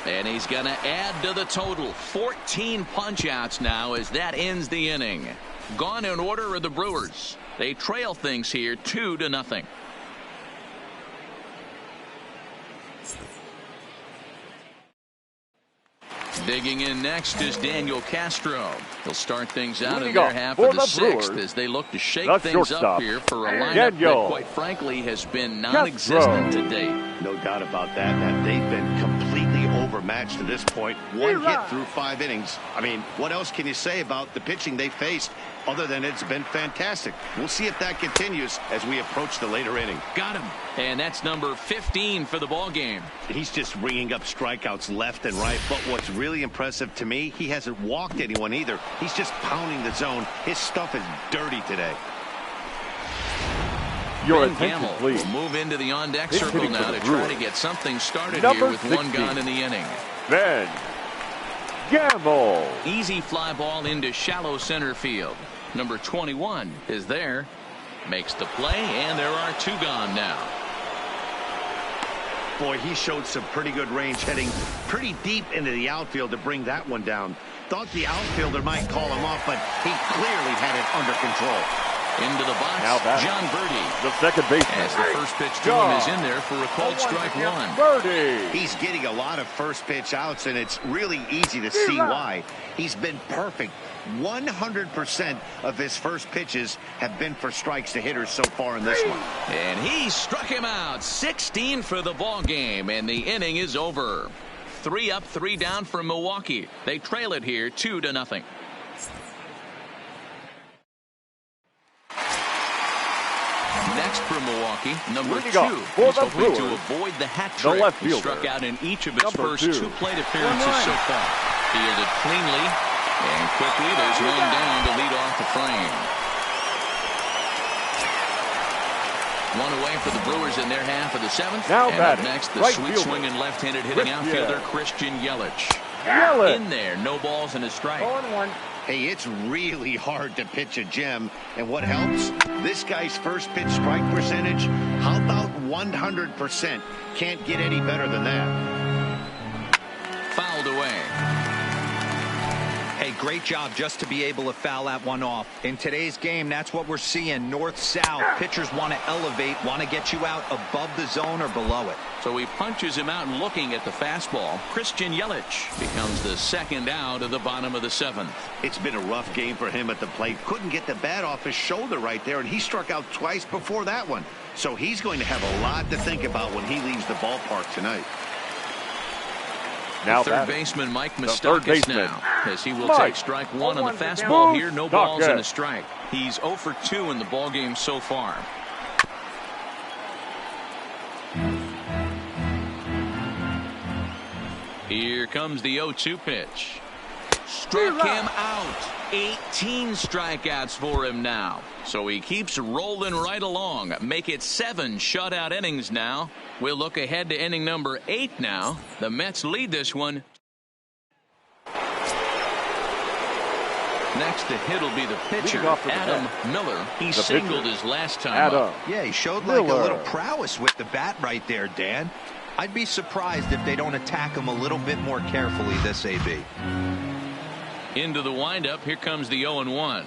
And he's going to add to the total. 14 punch-outs now as that ends the inning. Gone in order are the Brewers. They trail things here 2-0. Digging in next is Daniel Castro. He'll start things out in their half of the 6th as they look to shake things up here for a lineup that, quite frankly, has been non-existent to date. No doubt about that. They've been completely overmatched to this point. One hit through 5 innings. I mean, what else can you say about the pitching they faced other than it's been fantastic? We'll see if that continues as we approach the later inning. Got him. And that's number 15 for the ball game. He's just ringing up strikeouts left and right. But what's really impressive to me, he hasn't walked anyone either. He's just pounding the zone. His stuff is dirty today. Your Ben attention, Gamble please. will move into the on-deck circle now to try to get something started here with 1 gone in the inning. Ben Gamble. Easy fly ball into shallow center field. Number 21 is there. Makes the play, and there are 2 gone now. Boy, he showed some pretty good range, heading pretty deep into the outfield to bring that one down. Thought the outfielder might call him off, but he clearly had it under control. Into the box, John Birdie. The second baseman. As the first pitch to him is in there for a called strike 1. Birdie. He's getting a lot of first pitch outs, and it's really easy to see why. He's been perfect 100% of his first pitches have been for strikes to hitters so far in this one. And he struck him out. 16 for the ball game, and the inning is over. 3 up, 3 down for Milwaukee. They trail it here 2-0. Next for Milwaukee, number 2. He's hoping to avoid the hat trick. He struck out in each of his first 2 plate appearances so far. Fielded cleanly, and quickly there's one down to lead off the frame. One away for the Brewers in their half of the 7th. Now and up next, the sweet swinging left-handed hitting outfielder Christian Yelich. In there, no balls and a strike. 0-1. Hey, it's really hard to pitch a gem. And what helps? This guy's first pitch strike percentage, how about 100%? Can't get any better than that. Fouled away. Hey, great job just to be able to foul that one off. In today's game, that's what we're seeing. North-south. Pitchers want to elevate, want to get you out above the zone or below it. So he punches him out, and looking at the fastball. Christian Yelich becomes the second out of the bottom of the 7th. It's been a rough game for him at the plate. Couldn't get the bat off his shoulder right there, and he struck out twice before that one. So he's going to have a lot to think about when he leaves the ballpark tonight. Now third baseman Mike Moustakas now, as he will take strike 1 on the fastball here. No balls and a strike. He's 0 for 2 in the ball game so far. Here comes the 0-2 pitch. Struck him out. 18 strikeouts for him now. So he keeps rolling right along. Make it 7 shutout innings now. We'll look ahead to inning number 8 now. The Mets lead this one. Next to hit will be the pitcher, Adam Miller. He singled his last time up. Yeah, he showed like a little prowess with the bat right there, Dan. I'd be surprised if they don't attack him a little bit more carefully this AB. Into the windup. Here comes the 0-1.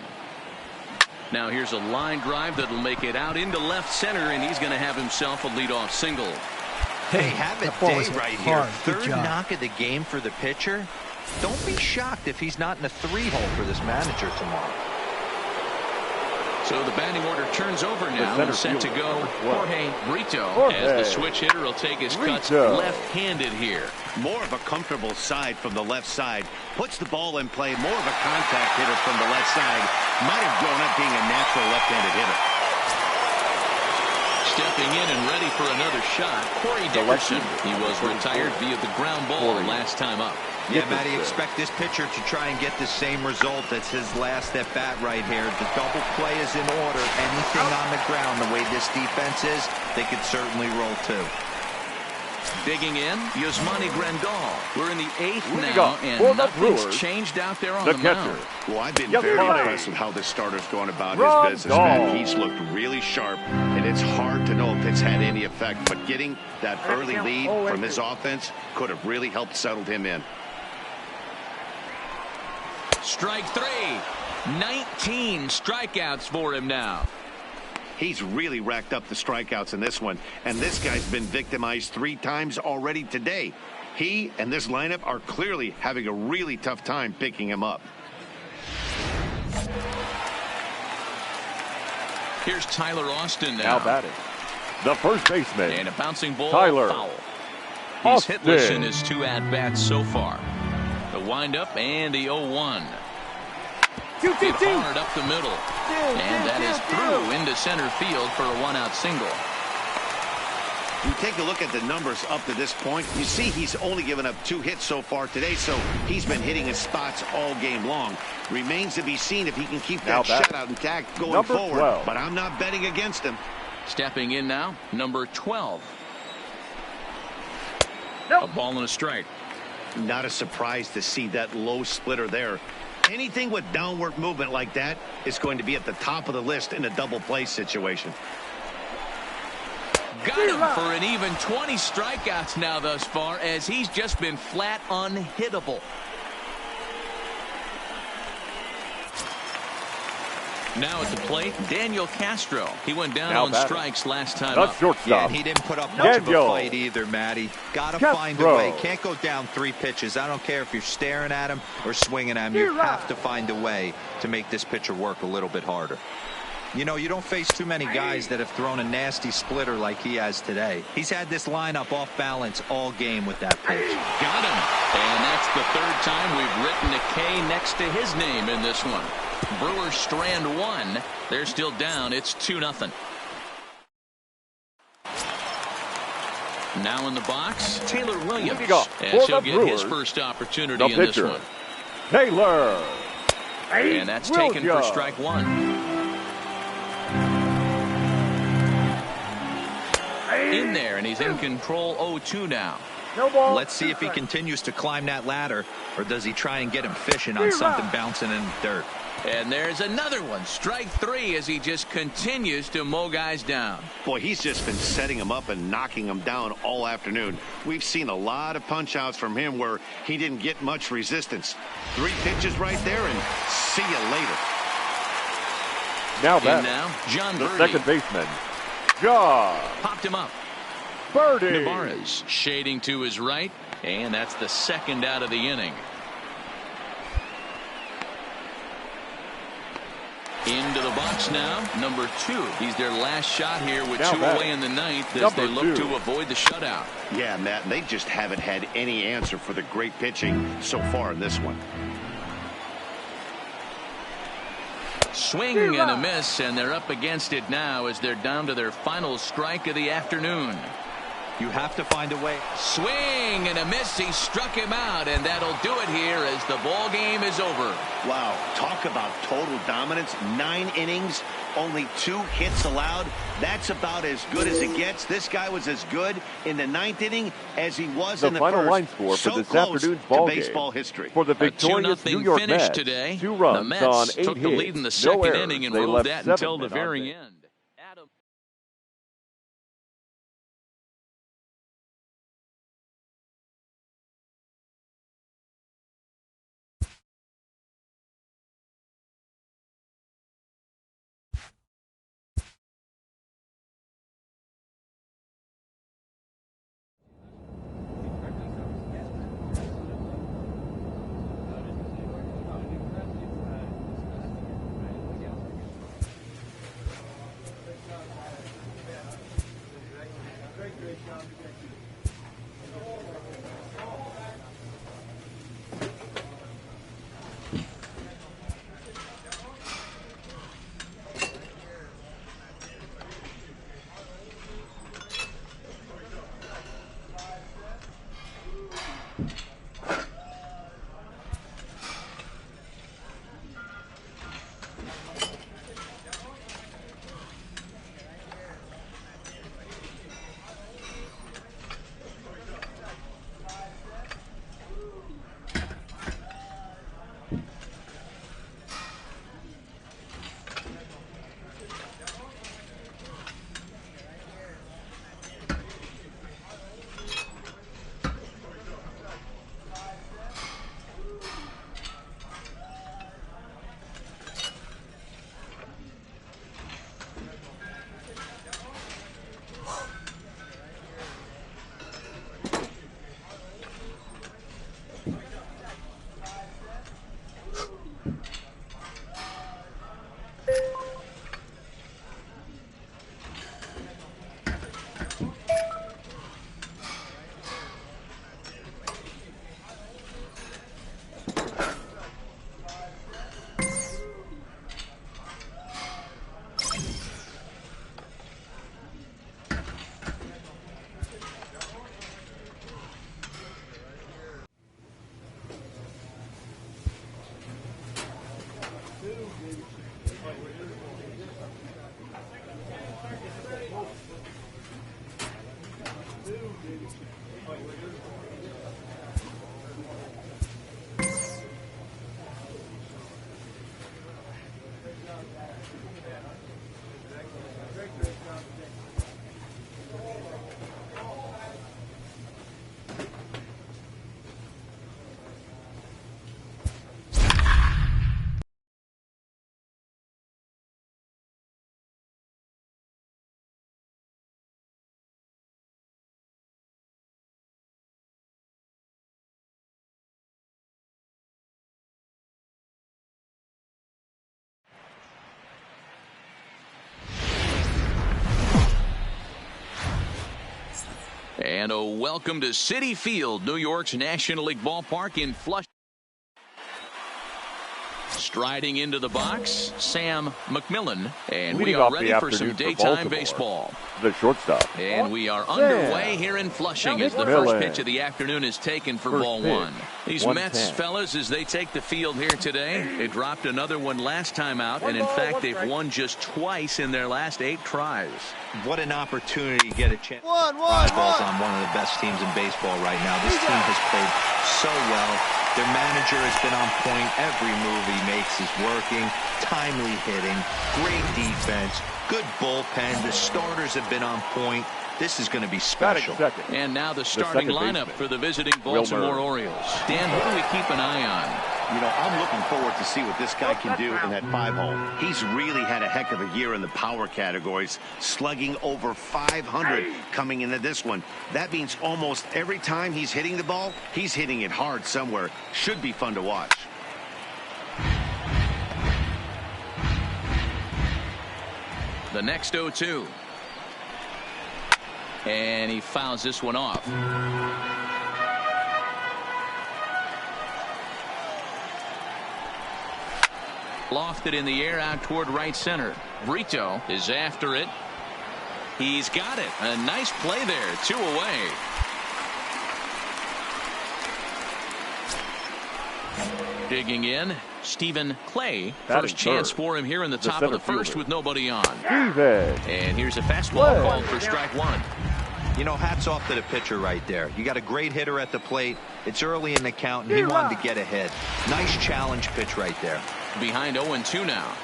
Now here's a line drive that'll make it out into left center, and he's going to have himself a leadoff single. Hey, have a day right here. Third knock of the game for the pitcher. Don't be shocked if he's not in a 3-hole for this manager tomorrow. So the batting order turns over now and set to go Jorge Brito, as the switch hitter will take his cuts left-handed here. More of a comfortable side from the left side. Puts the ball in play. More of a contact hitter from the left side. Might have grown up being a natural left-handed hitter. Stepping in and ready for another shot, Corey Dickerson. He was retired via the ground ball last time up. Yeah, Matty, expect this pitcher to try and get the same result. That's his last at bat right here. The double play is in order. Anything on the ground, the way this defense is, they could certainly roll too. Digging in, Yasmani Grandal. We're in the 8th now, and nothing's changed out there on the mound. Well, I've been very impressed with how this starter's going about his business, man. He's looked really sharp, and it's hard to know if it's had any effect. But getting that early lead from his offense could have really helped settle him in. Strike 3. 19 strikeouts for him now. He's really racked up the strikeouts in this one, and this guy's been victimized 3 times already today. He and this lineup are clearly having a really tough time picking him up. Here's Tyler Austin now batting. The first baseman. And a bouncing ball. Tyler Foul. He's hitless in his 2 at-bats so far. The windup and the 0-1. Hit hard up the middle. And that is through into center field for a 1-out single. You take a look at the numbers up to this point. You see he's only given up 2 hits so far today, so he's been hitting his spots all game long. Remains to be seen if he can keep that shutout intact going forward. 12. But I'm not betting against him. Stepping in now, number 12. A ball and a strike. Not a surprise to see that low splitter there. Anything with downward movement like that is going to be at the top of the list in a double play situation. Got him for an even 20 strikeouts now thus far, as he's just been flat unhittable. Now at the plate, Daniel Castro. He went down Now on batting. strikes last time The up. shortstop. Yeah, and he didn't put up much of a fight either, Matty. Got to find a way. Can't go down 3 pitches. I don't care if you're staring at him or swinging at him. You have to find a way to make this pitcher work a little bit harder. You know, you don't face too many guys that have thrown a nasty splitter like he has today. He's had this lineup off balance all game with that pitch. Got him. And that's the 3rd time we've written a K next to his name in this one. Brewers strand 1. They're still down. It's 2-0. Now in the box, Taylor Williams. And he'll get his first opportunity in this one. Taylor. And that's taken for strike 1. In there, and he's in control 0-2 now. Let's see if he continues to climb that ladder, or does he try and get him fishing on something bouncing in the dirt. And there's another one. Strike 3 as he just continues to mow guys down. Boy, he's just been setting him up and knocking him down all afternoon. We've seen a lot of punch-outs from him where he didn't get much resistance. 3 pitches right there, and see you later. Now batting. Now, John the Birdie. second baseman. John Popped him up. Birdie. Navarez shading to his right, and that's the 2nd out of the inning. Into the box now, number 2. He's their last shot here with 2 away in the 9th as they look to avoid the shutout. Yeah, Matt, and they just haven't had any answer for the great pitching so far in this one. Swing and a miss, and they're up against it now as they're down to their final strike of the afternoon. You have to find a way. Swing and a miss. He struck him out, and that'll do it here as the ball game is over. Wow, talk about total dominance. 9 innings, only 2 hits allowed. That's about as good as it gets. This guy was as good in the 9th inning as he was in the first. The final line score for this afternoon's ball game. Baseball history. For the victorious New York finish Mets, today. 2 runs the Mets on 8 took the lead in the hits, 2nd no errors. inning and They rode left that 7 until the men on very base. end. And a welcome to Citi Field, New York's National League ballpark in Flushing. Striding into the box, Sam McMillan, and we are ready for some daytime baseball. The shortstop. And we are underway here in Flushing as the first pitch of the afternoon is taken for ball one. These Mets fellas, as they take the field here today, they dropped another one last time out, and in fact, they've won just twice in their last 8 tries. What an opportunity to get a chance. Eyeballs on one of the best teams in baseball right now. This team has played so well. Their manager has been on point. Every move he makes is working. Timely hitting, great defense, good bullpen. The starters have been on point. This is going to be special. And now the starting lineup for the visiting Baltimore Orioles. Dan, who do we keep an eye on? You know, I'm looking forward to see what this guy can do in that 5-hole. He's really had a heck of a year in the power categories, slugging over 500 coming into this one. That means almost every time he's hitting the ball, he's hitting it hard somewhere. Should be fun to watch. The next 0-2. And he fouls this one off. Lofted in the air out toward right center. Brito is after it. He's got it. A nice play there. 2 away. Digging in, Stephen Clay. First chance for him here in the top of the first with nobody on. And here's a fastball called for strike one. You know, hats off to the pitcher right there. You got a great hitter at the plate. It's early in the count, and he wanted to get ahead. Nice challenge pitch right there. Behind 0-2 now.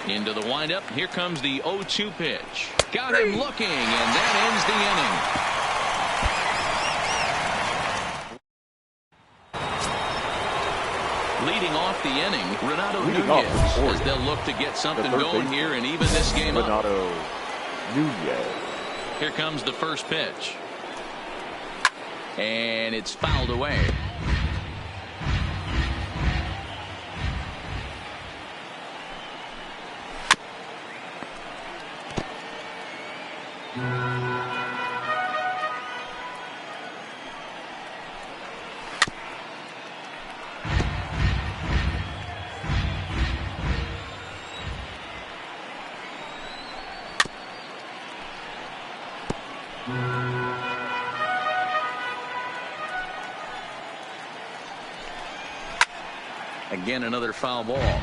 Into the windup. Here comes the 0-2 pitch. Got him looking, and that ends the inning. Leading off the inning, Renato Nunez, as they'll look to get something going here and even this game up. Renato Nunez. Here comes the first pitch. And it's fouled away. Again, another foul ball.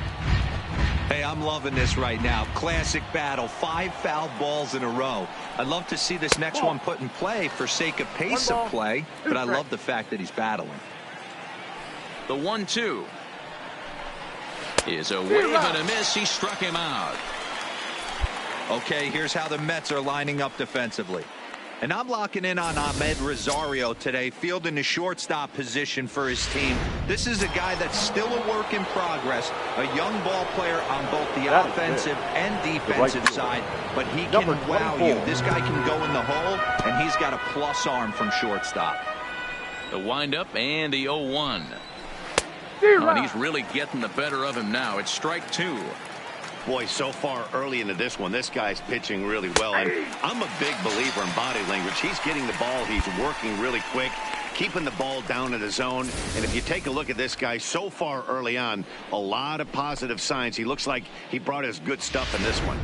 Hey, I'm loving this right now. Classic battle. 5 foul balls in a row. I'd love to see this next one put in play for sake of pace of play, but I love the fact that he's battling. The 1-2 is a wave and a miss. He struck him out. Okay, here's how the Mets are lining up defensively. And I'm locking in on Ahmed Rosario today, fielding the shortstop position for his team. This is a guy that's still a work in progress, a young ball player on both the offensive and defensive side, but he can wow you. This guy can go in the hole, and he's got a plus arm from shortstop. The windup and the 0-1. Oh, and he's really getting the better of him now. It's strike 2. Boy, so far early into this one, this guy's pitching really well. And I'm a big believer in body language. He's getting the ball. He's working really quick, keeping the ball down in the zone. And if you take a look at this guy so far early on, a lot of positive signs. He looks like he brought his good stuff in this one.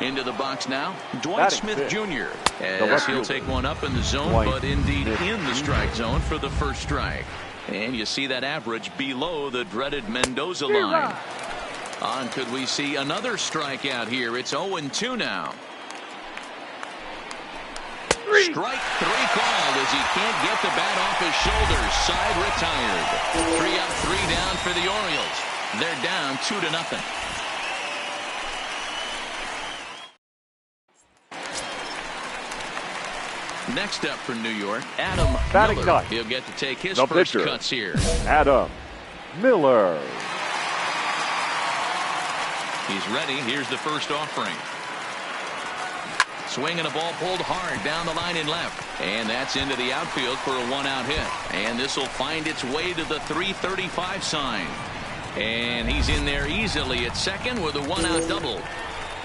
Into the box now, Dwight Smith Jr. as he'll take one up in the zone, but indeed in the strike zone for the first strike. And you see that average below the dreaded Mendoza line. Could we see another strikeout here? It's 0-2 now. Strike 3 called as he can't get the bat off his shoulders. Side retired. 3 up, 3 down for the Orioles. They're down 2-0. Next up for New York, Adam Miller. He'll get to take his first cuts here. Adam Miller. He's ready. Here's the first offering. Swinging a ball pulled hard down the line in left. And that's into the outfield for a 1-out hit. And this will find its way to the 335 sign. And he's in there easily at second with a 1-out double.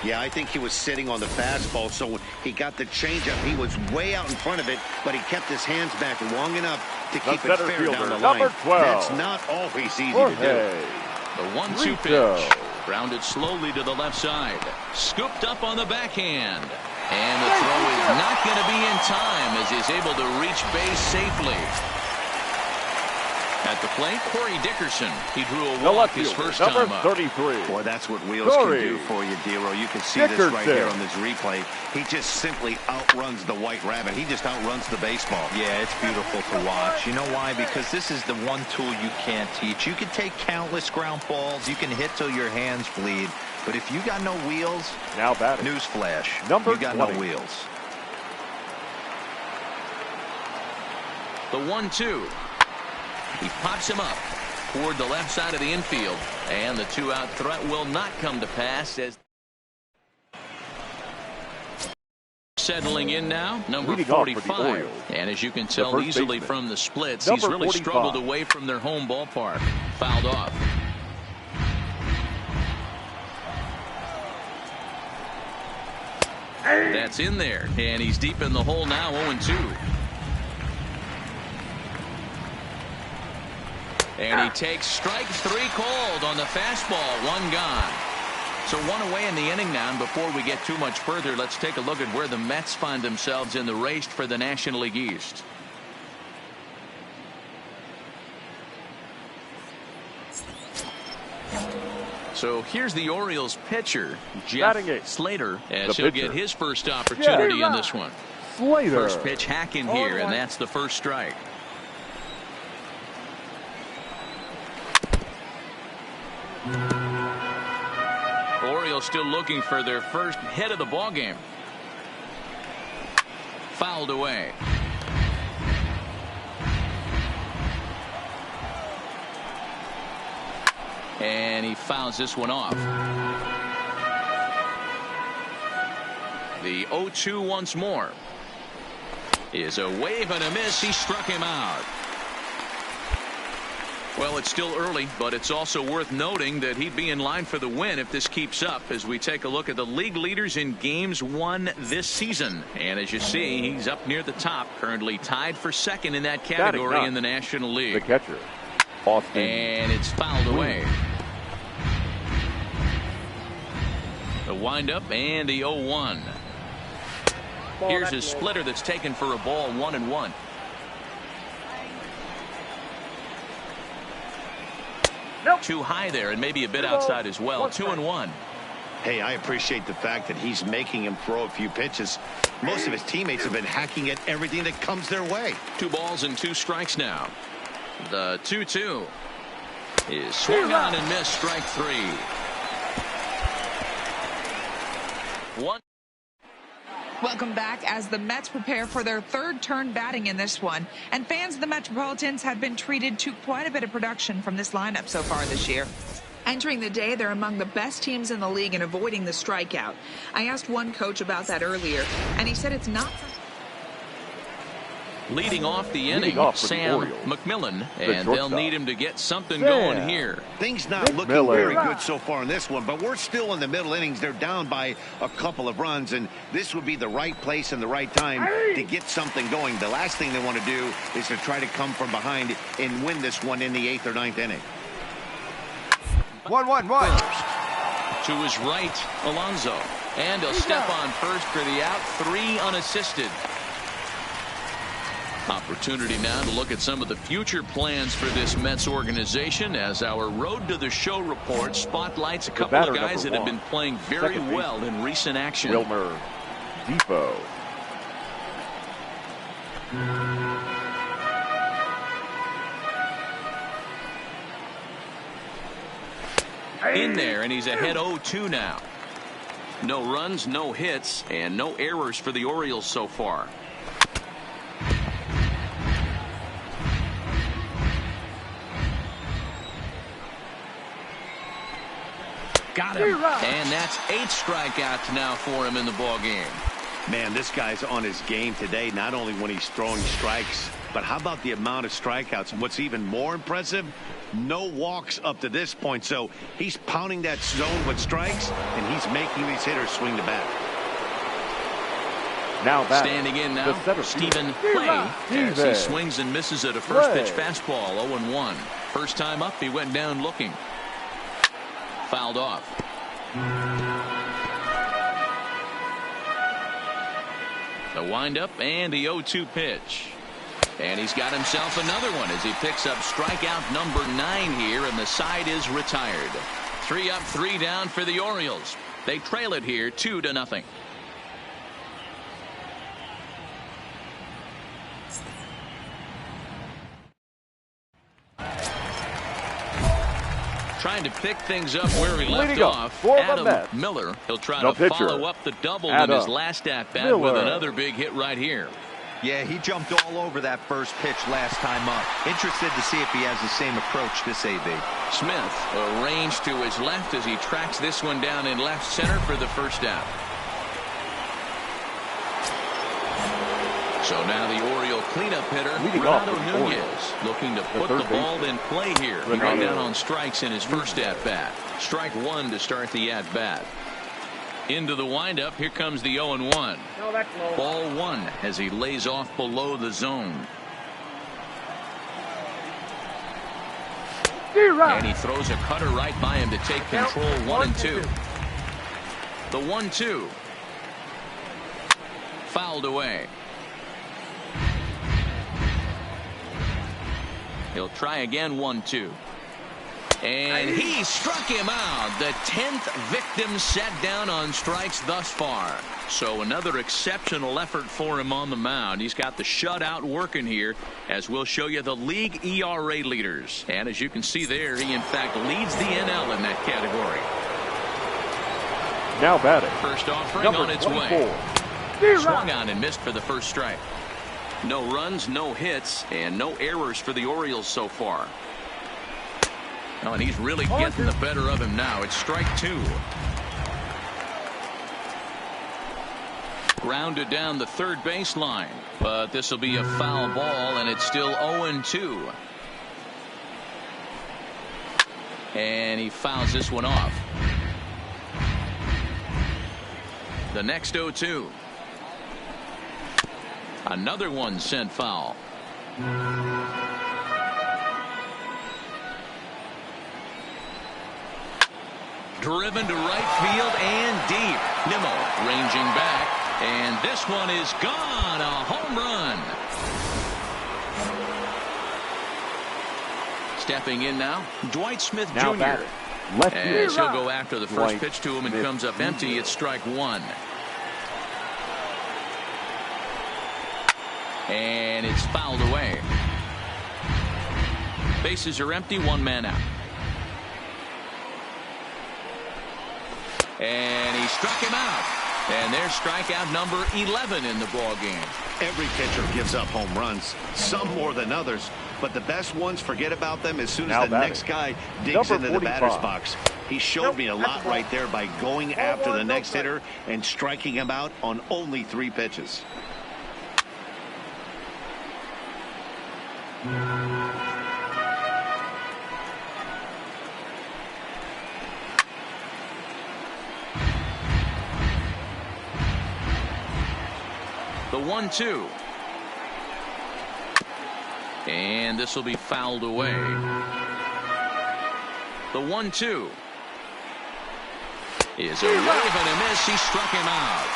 Yeah, I think he was sitting on the fastball, so when he got the changeup, he was way out in front of it, but he kept his hands back long enough to keep it fair down the line. That's not always easy to do. The 1-2 pitch. Grounded slowly to the left side. Scooped up on the backhand. And the throw is not going to be in time as he's able to reach base safely. At the plate, Corey Dickerson. He drew a walk his first time up. 33. Boy, that's what wheels can do for you, Dero. You can see this right here on this replay. He just simply outruns the White Rabbit. He just outruns the baseball. Yeah, it's beautiful to watch. You know why? Because this is the one tool you can't teach. You can take countless ground balls. You can hit till your hands bleed. But if you got no wheels, now batting. Newsflash, you got 20. no wheels. The 1-2. He pops him up toward the left side of the infield. And the 2-out threat will not come to pass as settling in now, number 45. And as you can tell easily from the splits, he's really struggled away from their home ballpark. Fouled off. That's in there, and he's deep in the hole now, 0-2. And he takes strike 3 called on the fastball, 1 gone. So 1 away in the inning now, and before we get too much further, let's take a look at where the Mets find themselves in the race for the National League East. So here's the Orioles pitcher, Jeff Slater, as he'll get his first opportunity in this one. First pitch hack in here, and that's the first strike. Orioles still looking for their first hit of the ball game. Fouled away. And he fouls this one off. The 0-2 once more is a wave and a miss. He struck him out. Well, it's still early, but it's also worth noting that he'd be in line for the win if this keeps up as we take a look at the league leaders in games won this season. And as you see, he's up near the top, currently tied for second in that category in the National League. The catcher, Austin. And it's fouled away. The windup and the 0-1. Here's his splitter that's taken for a ball, 1-1. Too high there and maybe a bit outside as well. 2-1. Hey, I appreciate the fact that he's making him throw a few pitches. Most of his teammates have been hacking at everything that comes their way. 2 balls and 2 strikes now. The 2-2 is swung on and missed, strike 3. 1. Welcome back as the Mets prepare for their 3rd turn batting in this one. And fans of the Metropolitans have been treated to quite a bit of production from this lineup so far this year. Entering the day, they're among the best teams in the league in avoiding the strikeout. I asked one coach about that earlier, and he said it's not. Leading off the inning, Sam McMillan, and they'll need him to get something going here. Things not looking very good so far in this one, but we're still in the middle innings. They're down by a couple of runs, and this would be the right place and the right time to get something going. The last thing they want to do is to try to come from behind and win this one in the 8th or 9th inning. 1-1-1. To his right, Alonso, and he'll step on first for the out, 3 unassisted. Opportunity now to look at some of the future plans for this Mets organization as our Road to the Show report spotlights a couple of guys that have been playing very well in recent action. Wilmer Depot. In there, and he's ahead 0-2 now. No runs, no hits, and no errors for the Orioles so far. Got him. And that's 8 strikeouts now for him in the ball game. Man, this guy's on his game today, not only when he's throwing strikes, But how about the amount of strikeouts? And what's even more impressive, no walks up to this point. So he's pounding that zone with strikes, and he's making these hitters swing the bat. Now standing in now, Stephen Clay, as he swings and misses at a first pitch fastball, 0-1. First time up, he went down looking. Fouled off. The windup and the 0-2 pitch. And he's got himself another one as he picks up strikeout number 9 here, and the side is retired. 3 up, 3 down for the Orioles. They trail it here 2-0. Trying to pick things up where he left off. Adam Miller. He'll try to follow up the double in his last at-bat with another big hit right here. Yeah, he jumped all over that first pitch last time up. Interested to see if he has the same approach this AB. Smith arranged to his left as he tracks this one down in left center for the first out. So now the Oriole cleanup hitter, Renato Nunez, looking to put the ball in play here. He went down on strikes in his first at-bat. Strike 1 to start the at-bat. Into the windup, here comes the 0-1. Ball 1 as he lays off below the zone. And he throws a cutter right by him to take control. 1-2. The 1-2. Fouled away. He'll try again. 1-2. And he struck him out. The 10th victim set down on strikes thus far. So another exceptional effort for him on the mound. He's got the shutout working here, as we'll show you the league ERA leaders. And as you can see there, he in fact leads the NL in that category. Now batting. First offering on its way. Swung on and missed for the first strike. No runs, no hits, and no errors for the Orioles so far. Oh, and he's really getting the better of him now. It's strike 2. Grounded down the third baseline, but this will be a foul ball, and it's still 0-2. And he fouls this one off. The next 0-2. Another one sent foul. Driven to right field and deep. Nimmo ranging back, and this one is gone. A home run. Stepping in now, Dwight Smith Jr. As he'll go after the first pitch to him and comes up empty. It's strike 1. And it's fouled away. Bases are empty, 1 man out. And he struck him out. And there's strikeout number 11 in the ball game. Every pitcher gives up home runs, some more than others, but the best ones, forget about them as soon as the next guy digs into the batter's box. He showed me a lot right there by going after the next hitter and striking him out on only 3 pitches. The 1-2. And this will be fouled away. The 1-2 is a wave and a miss. He struck him out.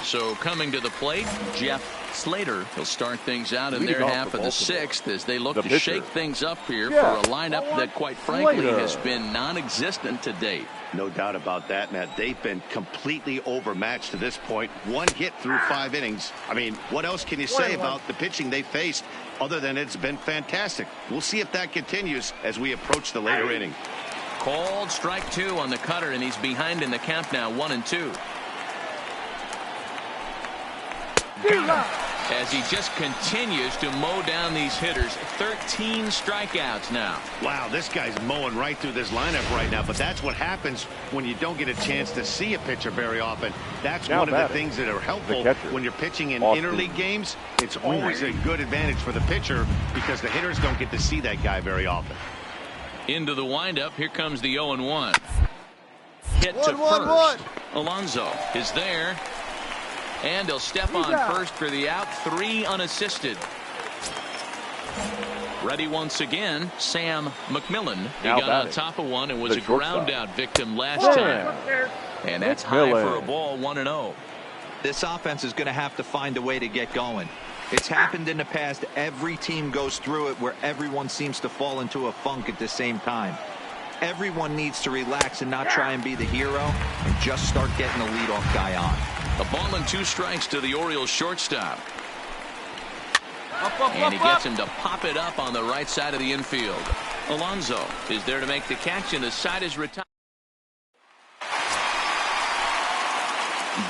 So coming to the plate, Jeff Slater. He'll start things out in their half of the 6th as they look to shake things up here for a lineup that, quite frankly, has been non-existent to date. No doubt about that, Matt. They've been completely overmatched to this point. 1 hit through 5 innings. I mean, what else can you say about the pitching they faced other than it's been fantastic? We'll see if that continues as we approach the later inning. Called strike 2 on the cutter, and he's behind in the count now, 1-2. as he just continues to mow down these hitters. 13 strikeouts now. Wow, this guy's mowing right through this lineup right now, but that's what happens when you don't get a chance to see a pitcher very often. That's one of the things that are helpful when you're pitching in interleague games. It's always a good advantage for the pitcher because the hitters don't get to see that guy very often. Into the windup, here comes the 0-1. Hit to first. Alonso is there. And he'll step on first for the out. 3 unassisted. Ready once again, Sam McMillan. He got on top of one and was a ground out victim last time. And that's high for a ball, 1-0. This offense is going to have to find a way to get going. It's happened in the past. Every team goes through it where everyone seems to fall into a funk at the same time. Everyone needs to relax and not try and be the hero and just start getting the leadoff guy on. A ball and 2 strikes to the Orioles shortstop. And he gets him to pop it up on the right side of the infield. Alonso is there to make the catch, and the side is retired.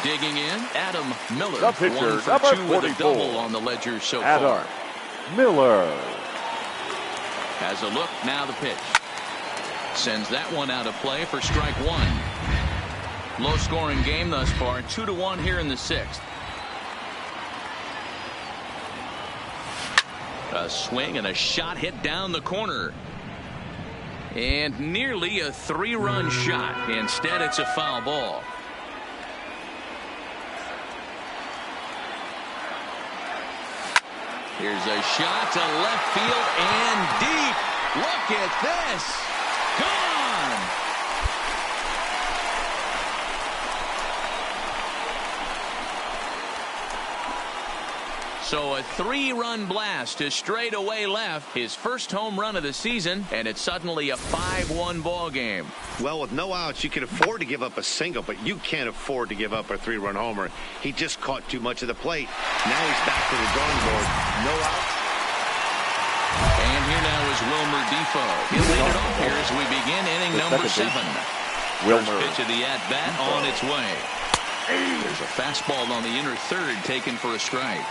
Digging in, Adam Miller. The pitcher, 1 for 2 with a double on the ledger so far. Miller has a look, now the pitch. Sends that one out of play for strike 1. Low scoring game thus far, 2-1 here in the 6th. A swing and a shot hit down the corner. And nearly a 3-run shot. Instead, it's a foul ball. Here's a shot to left field and deep. Look at this. Gone. So a 3-run blast to straightaway left. His first home run of the season, and it's suddenly a 5-1 ball game. Well, with no outs, you can afford to give up a single, but you can't afford to give up a 3-run homer. He just caught too much of the plate. Now he's back to the drawing board. No outs. And here now is Wilmer Defoe. He'll lead it off here as we begin inning number 7. First pitch of the at-bat on its way. There's a fastball on the inner third taken for a strike.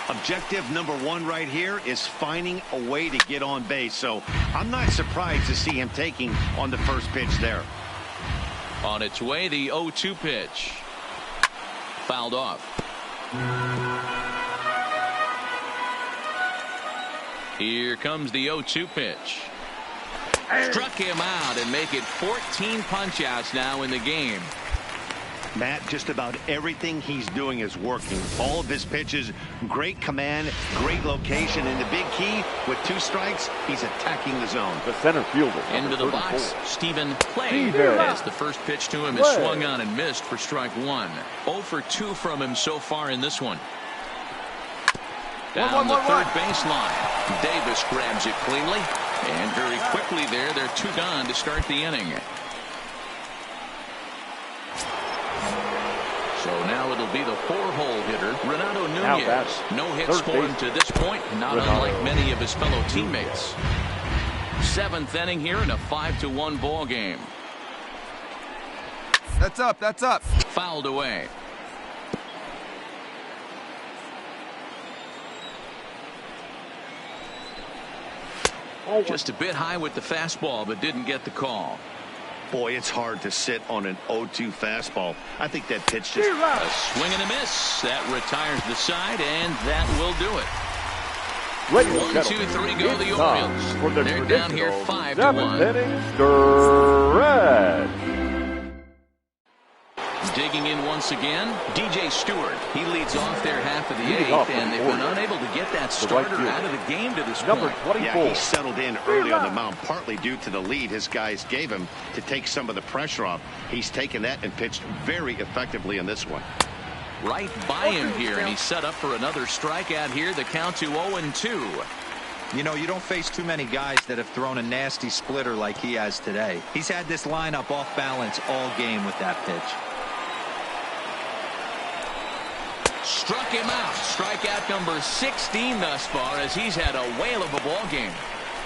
Objective number 1 right here is finding a way to get on base. So I'm not surprised to see him taking on the first pitch there. On its way, the 0-2 pitch. Fouled off. Here comes the 0-2 pitch. Struck him out and make it 14 punch-outs now in the game. Matt, just about everything he's doing is working. All of his pitches, great command, great location, and the big key, with 2 strikes, he's attacking the zone. The center fielder. Into the box, Stephen Clay, as the first pitch to him is swung on and missed for strike 1. 0 for 2 from him so far in this one. Down the third baseline. Davis grabs it cleanly, and very quickly there, they're 2 gone to start the inning. So now it'll be the 4-hole hitter, Renato Nunez. No hits for him to this point, not unlike many of his fellow teammates. 7th inning here in a 5-1 ball game. That's up, that's up. Fouled away. Just a bit high with the fastball, but didn't get the call. Boy, it's hard to sit on an 0-2 fastball. I think that pitch just... A swing and a miss. That retires the side, and that will do it. 1, 2, 3 go the Orioles. They're down here 5-1. Digging in once again, DJ Stewart. He leads off their half of the 8th, and they've been unable to get that starter out of the game to this point. Yeah, he settled in early on the mound, partly due to the lead his guys gave him to take some of the pressure off. He's taken that and pitched very effectively in this one. Right by him here, and he's set up for another strikeout here. The count to 0-2. You know, you don't face too many guys that have thrown a nasty splitter like he has today. He's had this lineup off balance all game with that pitch. Struck him out. Strikeout number 16 thus far, as he's had a whale of a ball game.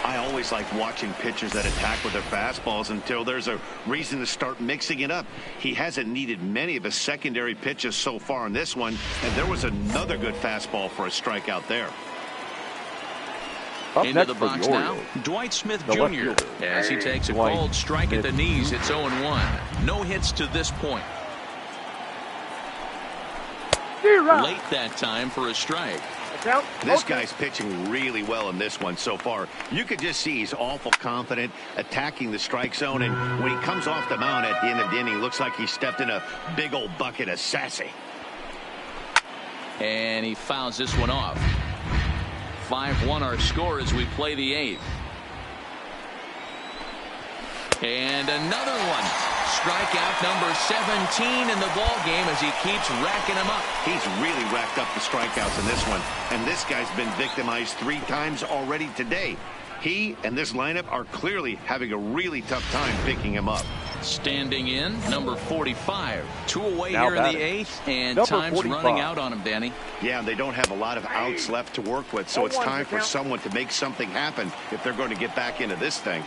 I always like watching pitchers that attack with their fastballs until there's a reason to start mixing it up. He hasn't needed many of his secondary pitches so far in this one, and there was another good fastball for a strikeout there. Up Into next the for box the now, Orioles, Dwight Smith the left Jr. fielder, as he takes a Dwight cold strike at the Smith. knees. It's 0-1. No hits to this point. Late that time for a strike. This guy's pitching really well in this one so far. You could just see he's awful confident attacking the strike zone, and when he comes off the mound at the end of the inning, looks like he stepped in a big old bucket of sassy. And he fouls this one off. 5-1 our score as we play the 8th. And another one. Strikeout number 17 in the ball game as he keeps racking them up. He's really racked up the strikeouts in this one, and this guy's been victimized 3 times already today. He and this lineup are clearly having a really tough time picking him up. Standing in, number 45. 2 away Now here in the batting. 8th, and Number time's 45. running out on him, Danny. Yeah, they don't have a lot of outs left to work with, so it's time for someone to make something happen if they're going to get back into this thing.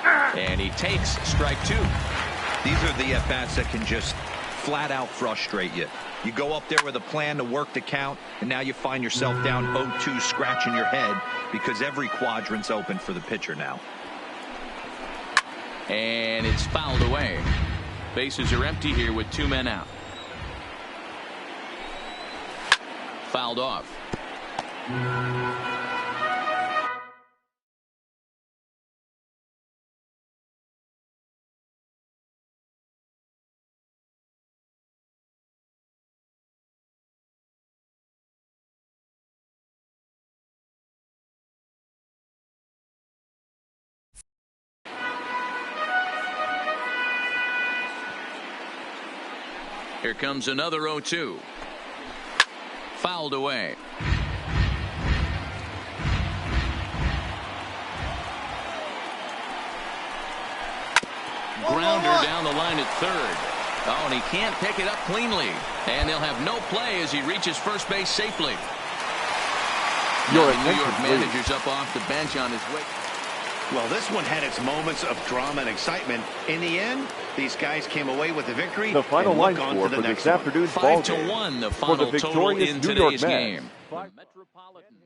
And he takes strike 2. These are the at-bats that can just flat out frustrate you. You go up there with a plan to work the count, and now you find yourself down 0-2 scratching your head because every quadrant's open for the pitcher now. And it's fouled away. Bases are empty here with 2 men out. Fouled off. Here comes another 0-2. Fouled away. Grounder down the line at third. Oh, and he can't pick it up cleanly. And they'll have no play as he reaches first base safely. Now the New York manager's up off the bench on his way. Well, this one had its moments of drama and excitement. In the end, these guys came away with the victory. The final line on score to the for next this afternoon's ball game. 5-1, the For the final total victorious in New York today's Mets. game. The Metropolitans.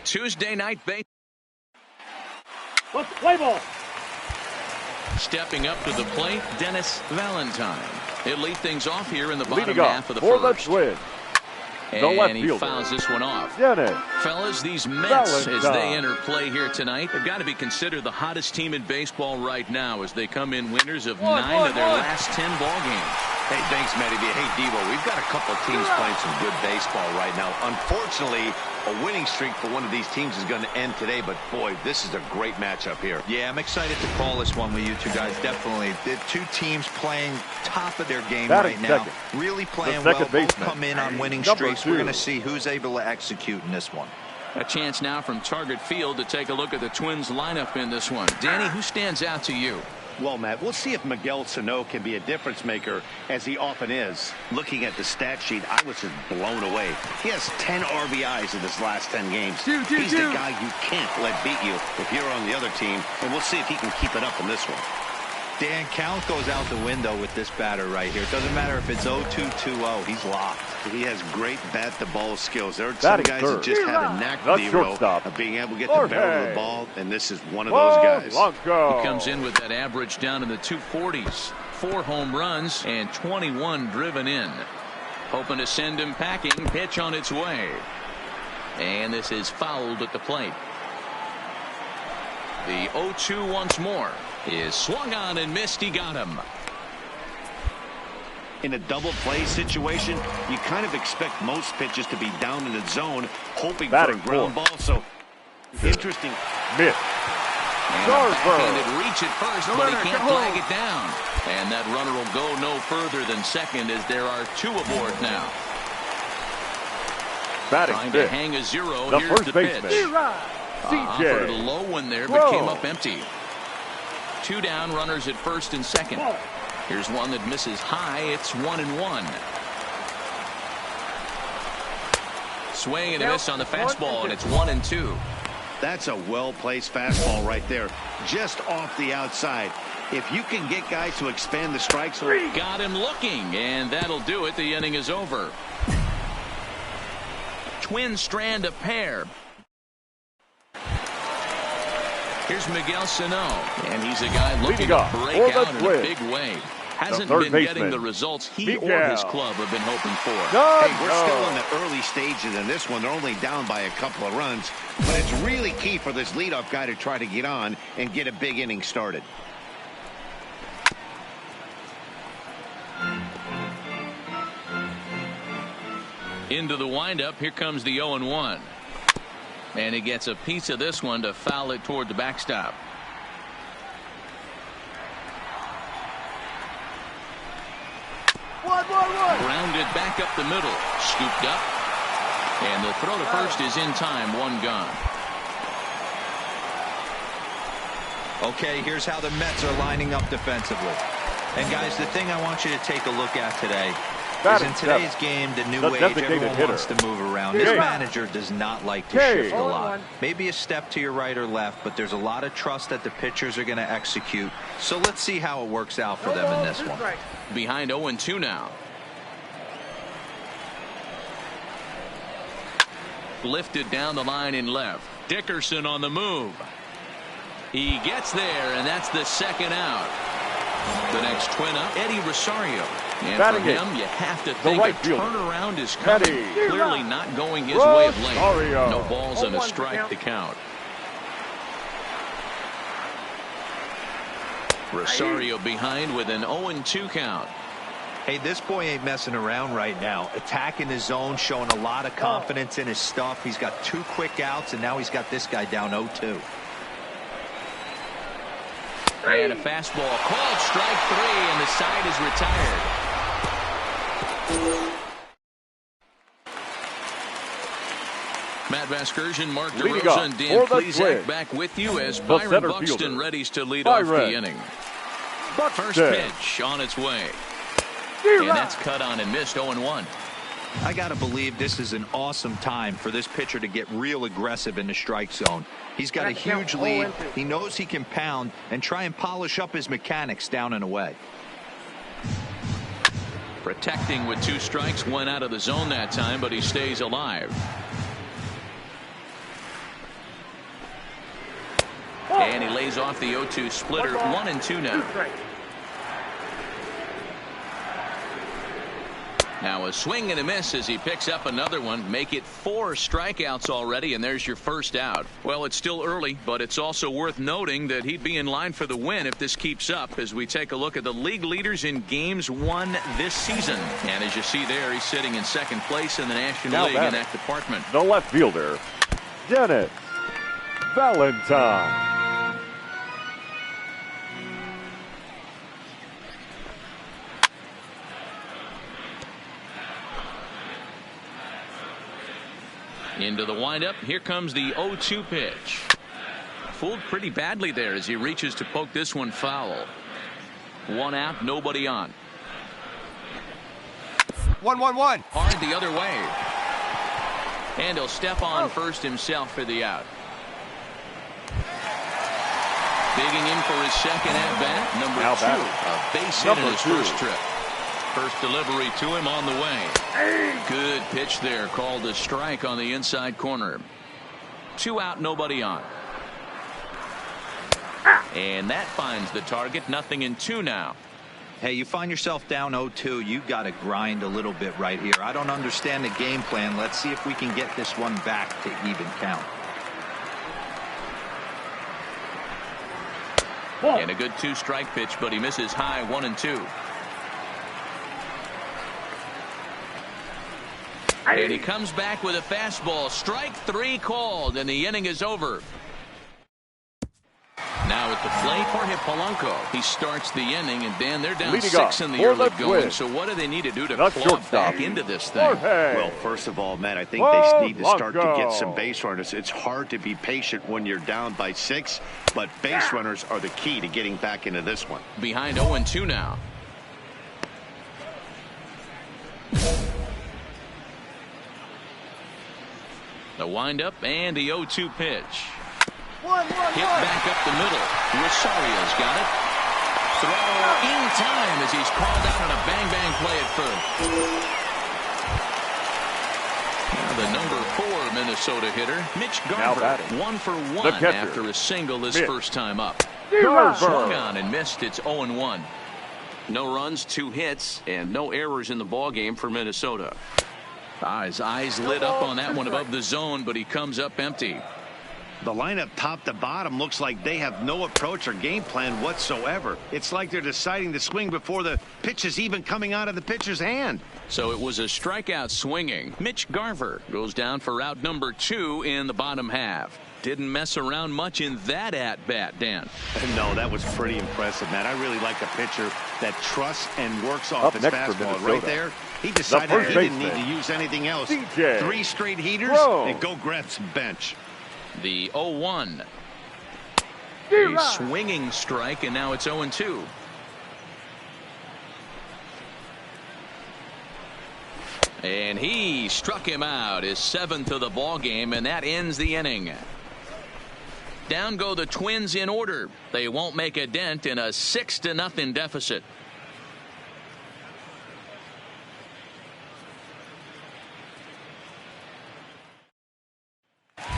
Tuesday night base. Let's play ball. Stepping up to the plate, Dennis Valentine. He'll lead things off here in the bottom Leading half of the for first. the Twins. And he fouls this one off. Dennis Fellas, these Mets, Valentine, as they enter play here tonight, have got to be considered the hottest team in baseball right now as they come in winners of 9 of their last 10 ball games. Hey, thanks, Matty. Hey, Devo, we've got a couple of teams playing some good baseball right now. Unfortunately, a winning streak for one of these teams is going to end today, but boy, this is a great matchup here. Yeah, I'm excited to call this one with you two guys. Definitely. The two teams playing top of their game right now. Really playing well. Both come in on winning streaks. We're going to see who's able to execute in this one. A chance now from Target Field to take a look at the Twins lineup in this one. Danny, who stands out to you? Well, Matt, we'll see if Miguel Sano can be a difference maker, as he often is. Looking at the stat sheet, I was just blown away. He has 10 RBIs in his last 10 games. He's the guy you can't let beat you if you're on the other team, and we'll see if he can keep it up in this one. Dan, count goes out the window with this batter right here. It doesn't matter if it's 0-2, 2-0. He's locked. He has great bat-to-ball skills. There are some guys that just have a knack for of being able to get the barrel of the ball, and this is one of those guys. He comes in with that average down in the 240s. 4 home runs and 21 driven in. Hoping to send him packing. Pitch on its way. And this is fouled at the plate. The 0-2 once more is swung on and missed. He got him. In a double play situation, you kind of expect most pitches to be down in the zone, hoping for a ground ball. So, interesting. Miss. And a backhanded reach at first, but he can't flag it down. And that runner will go no further than second as there are 2 aboard now. Trying to hang a 0. Here's the pitch. Offered a low one there, but came up empty. 2 down, runners at first and second. Here's one that misses high. It's 1-1. Swing and a miss on the fastball, and it's 1-2. That's a well-placed fastball right there, just off the outside. If you can get guys to expand the strike zone. Got him looking, and that'll do it. The inning is over. Twins strand a pair. Here's Miguel Sano, and he's a guy looking to break out in a big way. Hasn't been getting the results he or his club have been hoping for. Hey, we're still in the early stages in this one. They're only down by a couple of runs, but it's really key for this leadoff guy to try to get on and get a big inning started. Into the windup, here comes the 0-1. And he gets a piece of this one to foul it toward the backstop. Grounded back up the middle. Scooped up. And the throw to first is in time. 1 gone. Okay, here's how the Mets are lining up defensively. And guys, the thing I want you to take a look at today is in today's game, the new age, everyone wants to move around. This manager does not like to shift a lot. Maybe a step to your right or left, but there's a lot of trust that the pitchers are going to execute. So let's see how it works out for them in this one. Behind 0-2 now. Lifted down the line in left. Dickerson on the move. He gets there, and that's the second out. The next twin up, Eddie Rosario. And for him, you have to think a turnaround is coming. Clearly not going his way of late. No balls and a strike to count. Rosario behind with an 0-2 count. Hey, this boy ain't messing around right now. Attacking his zone, showing a lot of confidence in his stuff. He's got 2 quick outs, and now he's got this guy down 0-2. And a fastball called strike 3, and the side is retired. Matt Vasgersian, Mark DeRosa, and Dan Plesac back with you as Byron Buxton readies to lead off the inning. First pitch on its way. And that's cut on and missed. 0-1. I got to believe this is an awesome time for this pitcher to get real aggressive in the strike zone. He's got a huge lead. He knows he can pound and try and polish up his mechanics down and away. Protecting with 2 strikes, 1 out of the zone that time, but he stays alive. And he lays off the 0-2 splitter. 1-2 now. Now a swing and a miss as he picks up another one. Make it 4 strikeouts already, and there's your first out. Well, it's still early, but it's also worth noting that he'd be in line for the win if this keeps up as we take a look at the league leaders in games won this season. And as you see there, he's sitting in second place in the National League in that department. The left fielder, Dennis Valentine. Into the windup. Here comes the 0-2 pitch. Fooled pretty badly there as he reaches to poke this one foul. 1 out, nobody on. 1-1-1. Hard the other way. And he'll step on first himself for the out. Digging in for his second at-bat. Number 2. A base hit in his first trip. First delivery to him on the way. Good pitch there, called a strike on the inside corner. 2 out, nobody on. And that finds the target. 0-2 now. Hey, you find yourself down 0-2. You got to grind a little bit right here. I don't understand the game plan. Let's see if we can get this one back to even count. And a good 2-strike pitch, but he misses high. 1-2. And he comes back with a fastball. Strike 3 called, and the inning is over. Now at the plate, Jorge Polanco. He starts the inning, and Dan, they're down 6 in the early going. So what do they need to do to claw back into this thing? Well, first of all, Matt, I think they need to start to get some base runners. It's hard to be patient when you're down by 6, but base runners are the key to getting back into this one. Behind 0-2 now. The windup and the 0-2 pitch. Hit back up the middle. Rosario's got it. Throw in time as he's called out on a bang-bang play at first. Now the number 4 Minnesota hitter, Mitch Garver, 1 for 1 after a single his first time up. Swung on and missed. It's 0-1. No runs, 2 hits, and no errors in the ballgame for Minnesota. His eyes lit up on that one above the zone, but he comes up empty. The lineup top to bottom looks like they have no approach or game plan whatsoever. It's like they're deciding to swing before the pitch is even coming out of the pitcher's hand. So it was a strikeout swinging. Mitch Garver goes down for out number 2 in the bottom half. Didn't mess around much in that at-bat, Dan. No, that was pretty impressive, Matt. I really like a pitcher that trusts and works off his fastball. Right there, he decided he didn't need to use anything else. 3 straight heaters and go grab some bench. The 0-1. A swinging strike, and now it's 0-2. And he struck him out, his 7th of the ball game, and that ends the inning. Down go the Twins in order. They won't make a dent in a 6-0 deficit.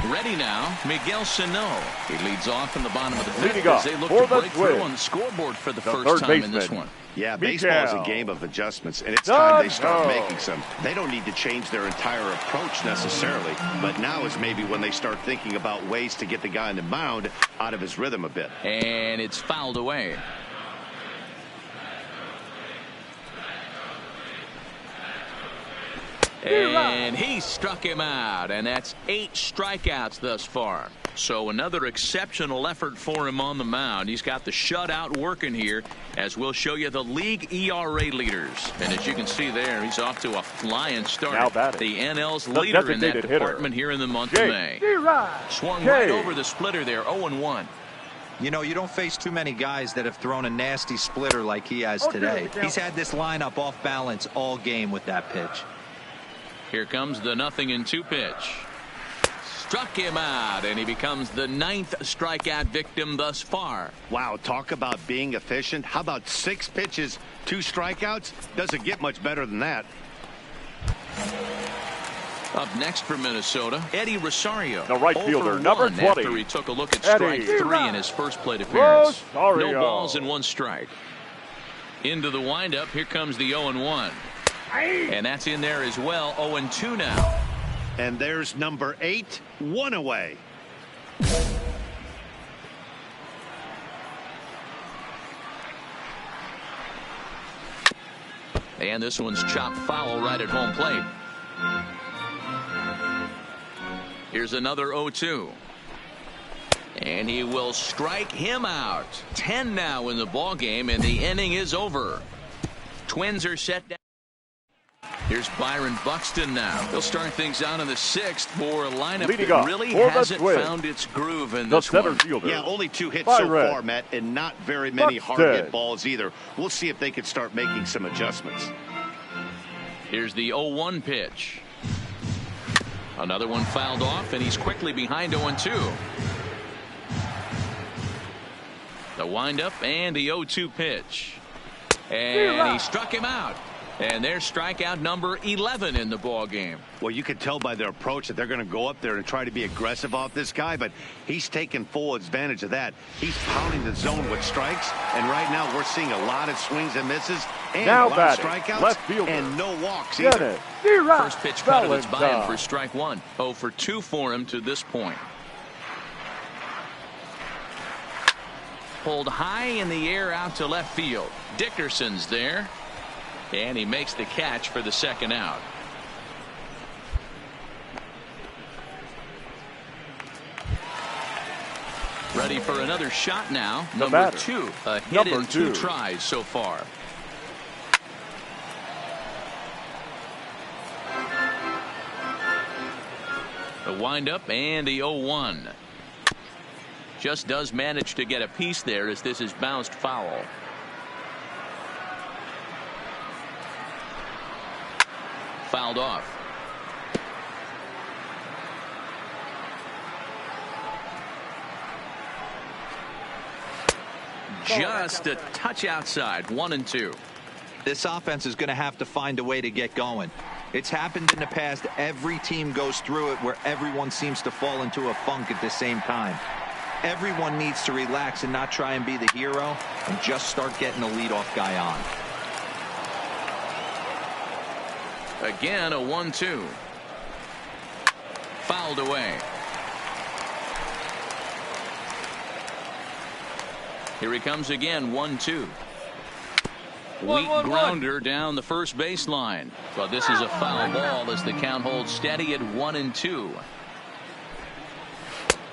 Ready now, Miguel Sano. He leads off in the bottom of the 5th as they look to break through on the scoreboard for the first time in this one. Yeah, baseball is a game of adjustments, and it's time they start making some. They don't need to change their entire approach necessarily, but now is maybe when they start thinking about ways to get the guy on the mound out of his rhythm a bit. And it's fouled away. And he struck him out, and that's 8 strikeouts thus far. So another exceptional effort for him on the mound. He's got the shutout working here, as we'll show you the league ERA leaders. And as you can see there, he's off to a flying start. The NL's leader in that department here in the month of May. Swung right over the splitter there, 0-1. You know, you don't face too many guys that have thrown a nasty splitter like he has today. He's had this lineup off balance all game with that pitch. Here comes the 0-2 pitch. Struck him out, and he becomes the 9th strikeout victim thus far. Wow, talk about being efficient. How about 6 pitches, 2 strikeouts? Doesn't get much better than that. Up next for Minnesota, Eddie Rosario. The right fielder, number 20. After he took a look at strike Eddie 3 in his first plate appearance. Rosario. No balls and 1 strike. Into the windup, here comes the 0-1. And that's in there as well, 0-2 now. And there's number 8, 1 away. And this one's chopped foul right at home plate. Here's another 0-2. And he will strike him out. 10 now in the ball game, and the inning is over. Twins are set down. Here's Byron Buxton now. He'll start things out in the 6th for a lineup that really hasn't found its groove in this one. Fielder. Yeah, only 2 hits so far, Matt, and not very many hard-hit balls either. We'll see if they can start making some adjustments. Here's the 0-1 pitch. Another one fouled off, and he's quickly behind 0-2. The windup and the 0-2 pitch. And he struck him out. And there's strikeout number 11 in the ball game. Well, you can tell by their approach that they're going to go up there and try to be aggressive off this guy, but he's taking full advantage of that. He's pounding the zone with strikes, and right now we're seeing a lot of swings and misses, and a lot of strikeouts, and no walks either. First pitch cut, it's by him for strike 1. 0 for 2 for him to this point. Pulled high in the air out to left field. Dickerson's there. And he makes the catch for the 2nd out. Ready for another shot now. Number 2. A hit in 2 tries so far. The windup and the 0-1. Just does manage to get a piece there as this is bounced foul. Fouled off. Just a touch outside. 1-2. This offense is going to have to find a way to get going. It's happened in the past. Every team goes through it where everyone seems to fall into a funk at the same time. Everyone needs to relax and not try and be the hero and just start getting the leadoff guy on. Again, a 1-2. Fouled away. Here he comes again, 1-2. Weak grounder down the first baseline. But this is a foul ball as the count holds steady at 1-2.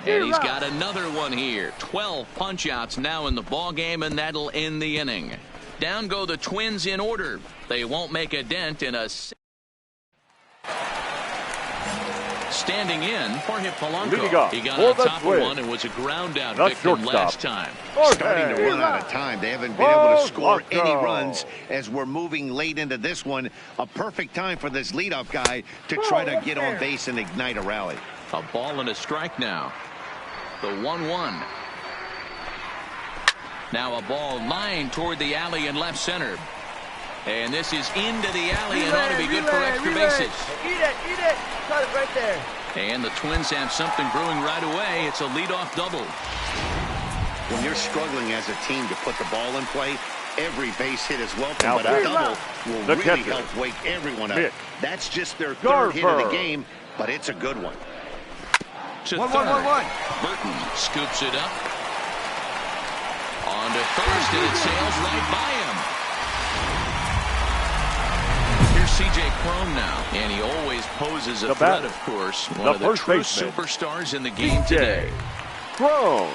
And he's got another one here. 12 punch-outs now in the ball game, and that'll end the inning. Down go the Twins in order. They won't make a dent in a... Standing in, Jorge Polanco. He got on top of one and was a ground out victim last time. Starting to run out of time. They haven't been able to score any runs as we're moving late into this one. A perfect time for this leadoff guy to try to get on base and ignite a rally. A ball and a strike now. The 1-1. Now a ball lined toward the alley in left center. And this is into the alley and ought to be good for extra bases. Eat it. Cut it right there. And the Twins have something brewing right away. It's a leadoff double. When you're struggling as a team to put the ball in play, every base hit is welcome, but a double will really help wake everyone up. That's just their 3rd hit of the game, but it's a good one. To third. Burton scoops it up. On to first, and it sails right by him. C.J. Cron now, and he always poses a threat, of course. One of the true superstars in the game today. Cron.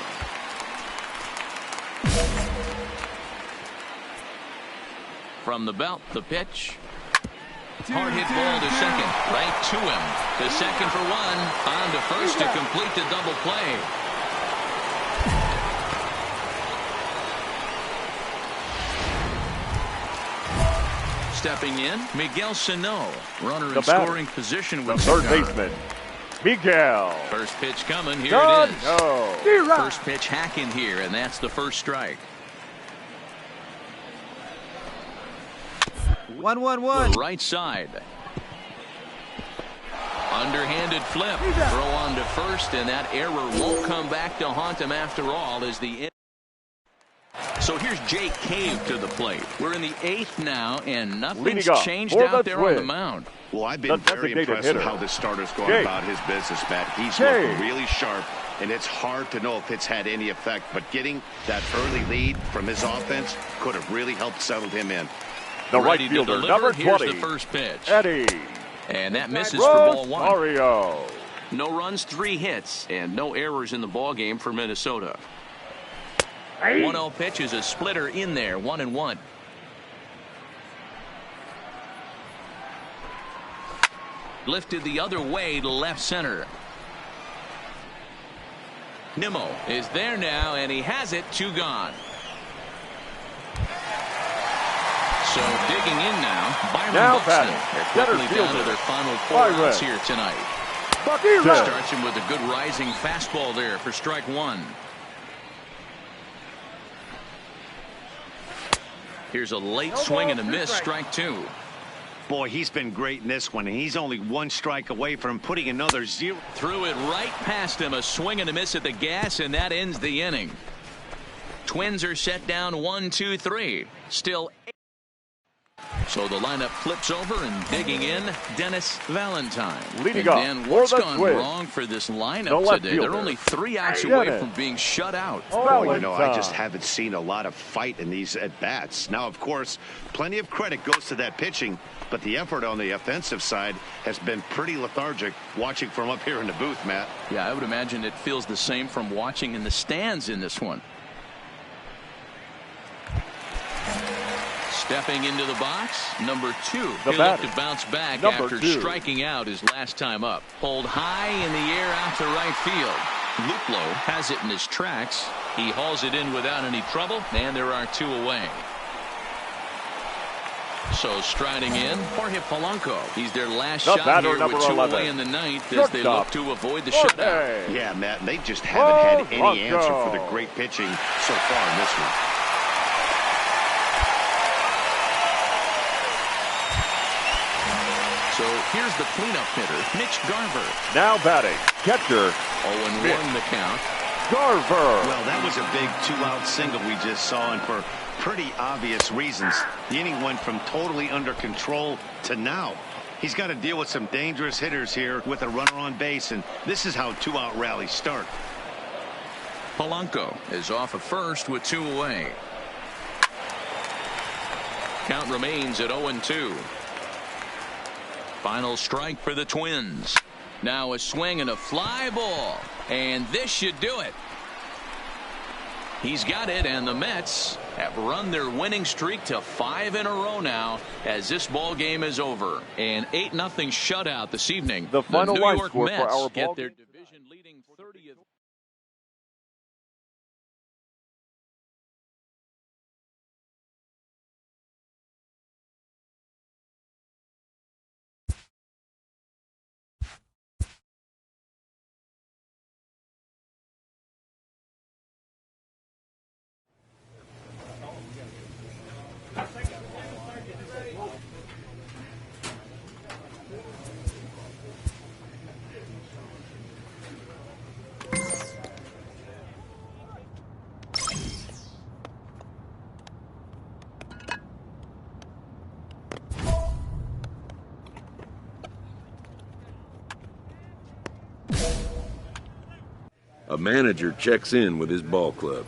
From the belt, the pitch. Hard hit ball to second, right to him. To second for 1, on to first to complete the double play. Stepping in, Miguel Sano, runner in scoring position with the 3rd baseman, Miguel. First pitch coming, here it is. First pitch hacking here, and that's the first strike. 1-1-1. Right side. Underhanded flip. Throw on to first, and that error won't come back to haunt him after all as the... So here's Jake Cave to the plate. We're in the 8th now, and nothing's changed out there on the mound. Well, I've been very impressed with how this starter's going about his business, Matt. He's looking really sharp, and it's hard to know if it's had any effect. But getting that early lead from his offense could have really helped settle him in. The right fielder, number 20. Here's the first pitch. Eddie. And that misses for ball 1. Mario. No runs, 3 hits, and no errors in the ball game for Minnesota. 1-0 pitch is a splitter in there, 1-1. Lifted the other way to left center. Nimmo is there now, and he has it, 2 gone. So digging in now, Byron Buxton. They're quickly down to their final 4 outs here tonight. Starts him with a good rising fastball there for strike 1. Here's a late swing and a miss, strike 2. Boy, he's been great in this one, and he's only 1 strike away from putting another 0. Threw it right past him, a swing and a miss at the gas, and that ends the inning. Twins are set down 1-2-3. Still 8. So the lineup flips over, and digging in, Dennis Valentine. Leading off, Dan, what's gone wrong for this lineup today? They're only 3 outs away from being shut out. Oh, you know, I just haven't seen a lot of fight in these at-bats. Now, of course, plenty of credit goes to that pitching, but the effort on the offensive side has been pretty lethargic watching from up here in the booth, Matt. Yeah, I would imagine it feels the same from watching in the stands in this one. Stepping into the box, number 2. He'll look to bounce back after striking out his last time up. Pulled high in the air out to right field. Luplow has it in his tracks. He hauls it in without any trouble, and there are 2 away. So striding in, Jorge Polanco. He's their last shot here with 2 away in the 9th as they look to avoid the shutout. Yeah, Matt, they just haven't had any answer for the great pitching so far in this one. So here's the cleanup hitter, Mitch Garver. Now batting, catcher. 0-1 the count. Garver. Well, that was a big 2-out single we just saw, and for pretty obvious reasons. The inning went from totally under control to now. He's got to deal with some dangerous hitters here with a runner on base, and this is how 2-out rallies start. Polanco is off of first with 2 away. Count remains at 0-2. Final strike for the Twins. Now a swing and a fly ball, and this should do it. He's got it, and the Mets have run their winning streak to 5 in a row now as this ball game is over. An 8-0 shutout this evening. The final New line York score Mets for our get ball their game. division leading 30th. A manager checks in with his ball club.